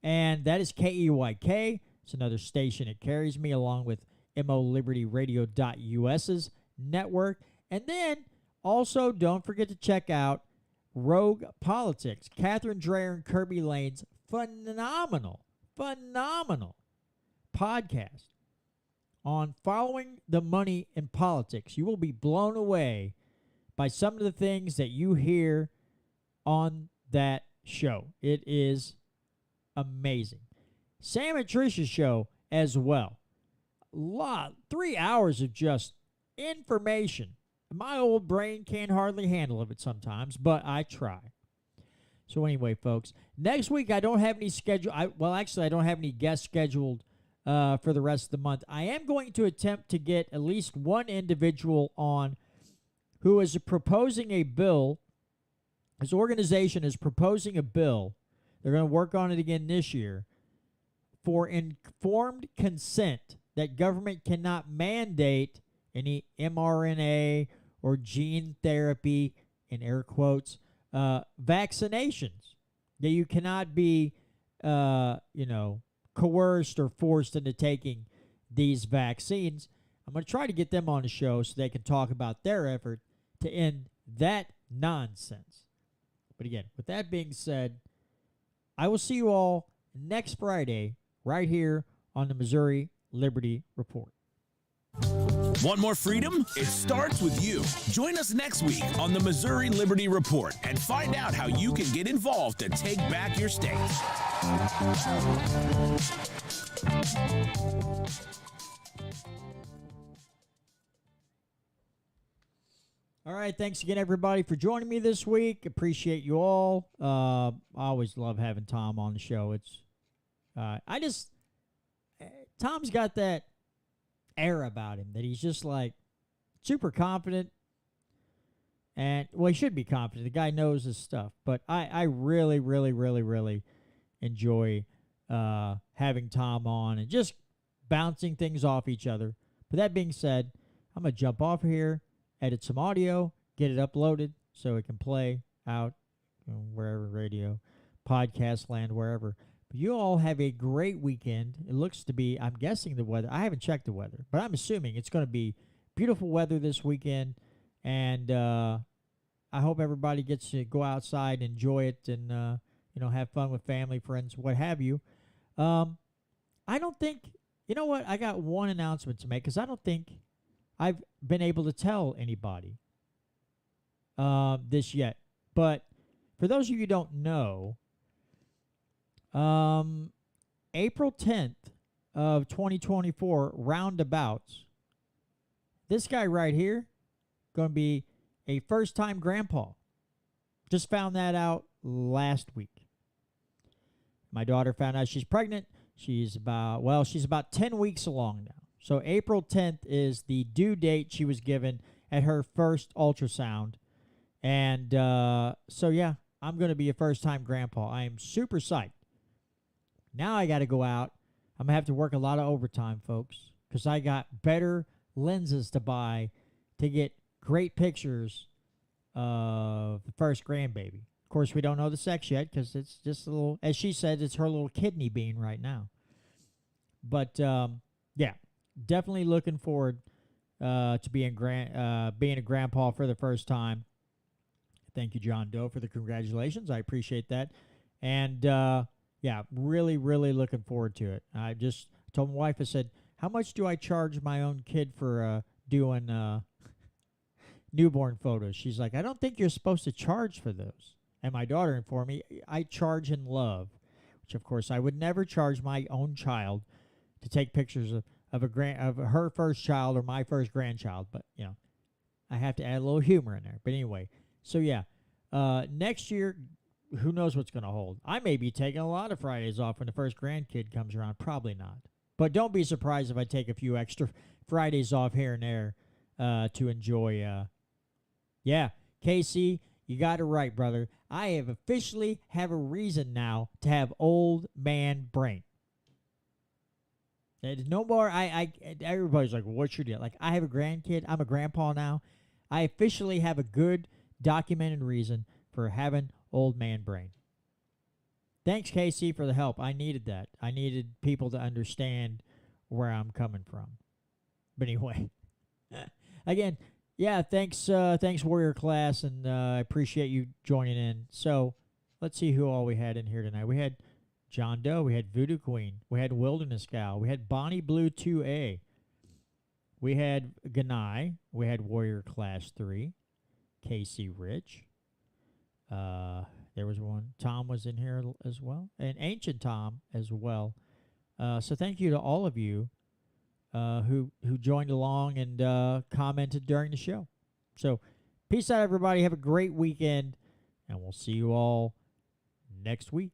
Speaker 1: And that is KEYK. It's another station. It carries me along with MOLibertyRadio.US's network. And then also, don't forget to check out Rogue Politics, Catherine Dreyer and Kirby Lane's phenomenal podcast on following the money in politics. You will be blown away by some of the things that you hear on that show. It is amazing. Sam and Trisha's show as well. 3 hours of just information. My old brain can't hardly handle it sometimes, but I try. So anyway, folks, next week I don't have any schedule. I don't have any guests scheduled for the rest of the month. I am going to attempt to get at least one individual on who is proposing a bill. His organization is proposing a bill. They're going to work on it again this year for informed consent, that government cannot mandate any mRNA or gene therapy, in air quotes, vaccinations. That you cannot be, coerced or forced into taking these vaccines. I'm going to try to get them on the show so they can talk about their effort to end that nonsense. But again, with that being said, I will see you all next Friday right here on the Missouri Liberty Report.
Speaker 2: Want more freedom? It starts with you. Join us next week on the Missouri Liberty Report and find out how you can get involved to take back your state.
Speaker 1: All right, thanks again, everybody, for joining me this week. Appreciate you all. I always love having Tom on the show. Tom's got that air about him that he's just like super confident. And, well, he should be confident. The guy knows his stuff. But I really, really, really, really enjoy having Tom on and just bouncing things off each other. But that being said, I'm going to jump off here, edit some audio, get it uploaded so it can play out wherever, radio, podcast land, wherever. But you all have a great weekend. It looks to be, I'm guessing the weather. I haven't checked the weather, but I'm assuming it's going to be beautiful weather this weekend. And I hope everybody gets to go outside, enjoy it, and have fun with family, friends, what have you. I don't think, you know what? I got one announcement to make because I don't think I've been able to tell anybody this yet. But for those of you who don't know, April 10th of 2024, roundabouts, this guy right here going to be a first-time grandpa. Just found that out last week. My daughter found out she's pregnant. She's about 10 weeks along now. So April 10th is the due date she was given at her first ultrasound. And so, yeah, I'm going to be a first-time grandpa. I am super psyched. Now I got to go out. I'm going to have to work a lot of overtime, folks, because I got better lenses to buy to get great pictures of the first grandbaby. Of course, we don't know the sex yet because it's just a little, as she said, it's her little kidney bean right now. But, yeah, definitely looking forward to being a grandpa for the first time. Thank you, John Doe, for the congratulations. I appreciate that. And, yeah, really, really looking forward to it. I just told my wife, I said, how much do I charge my own kid for doing newborn photos? She's like, I don't think you're supposed to charge for those. And my daughter informed me, I charge in love, which, of course, I would never charge my own child to take pictures of her first child or my first grandchild. But, I have to add a little humor in there. But anyway, so, yeah, next year, who knows what's going to hold. I may be taking a lot of Fridays off when the first grandkid comes around. Probably not. But don't be surprised if I take a few extra Fridays off here and there to enjoy. Yeah, Casey, you got it right, brother. I have officially have a reason now to have old man brain. There's no more. Everybody's like, well, what's your deal? Like, I have a grandkid. I'm a grandpa now. I officially have a good documented reason for having old man brain. Thanks, Casey, for the help. I needed that. I needed people to understand where I'm coming from. But anyway, again, yeah, thanks, Warrior Class, and I appreciate you joining in. So let's see who all we had in here tonight. We had John Doe. We had Voodoo Queen. We had Wilderness Gal. We had Bonnie Blue 2A. We had Ganai. We had Warrior Class 3. Casey Rich. There was one. Tom was in here as well. And Ancient Tom as well. So thank you to all of you who joined along and commented during the show. So peace out, everybody. Have a great weekend. And we'll see you all next week.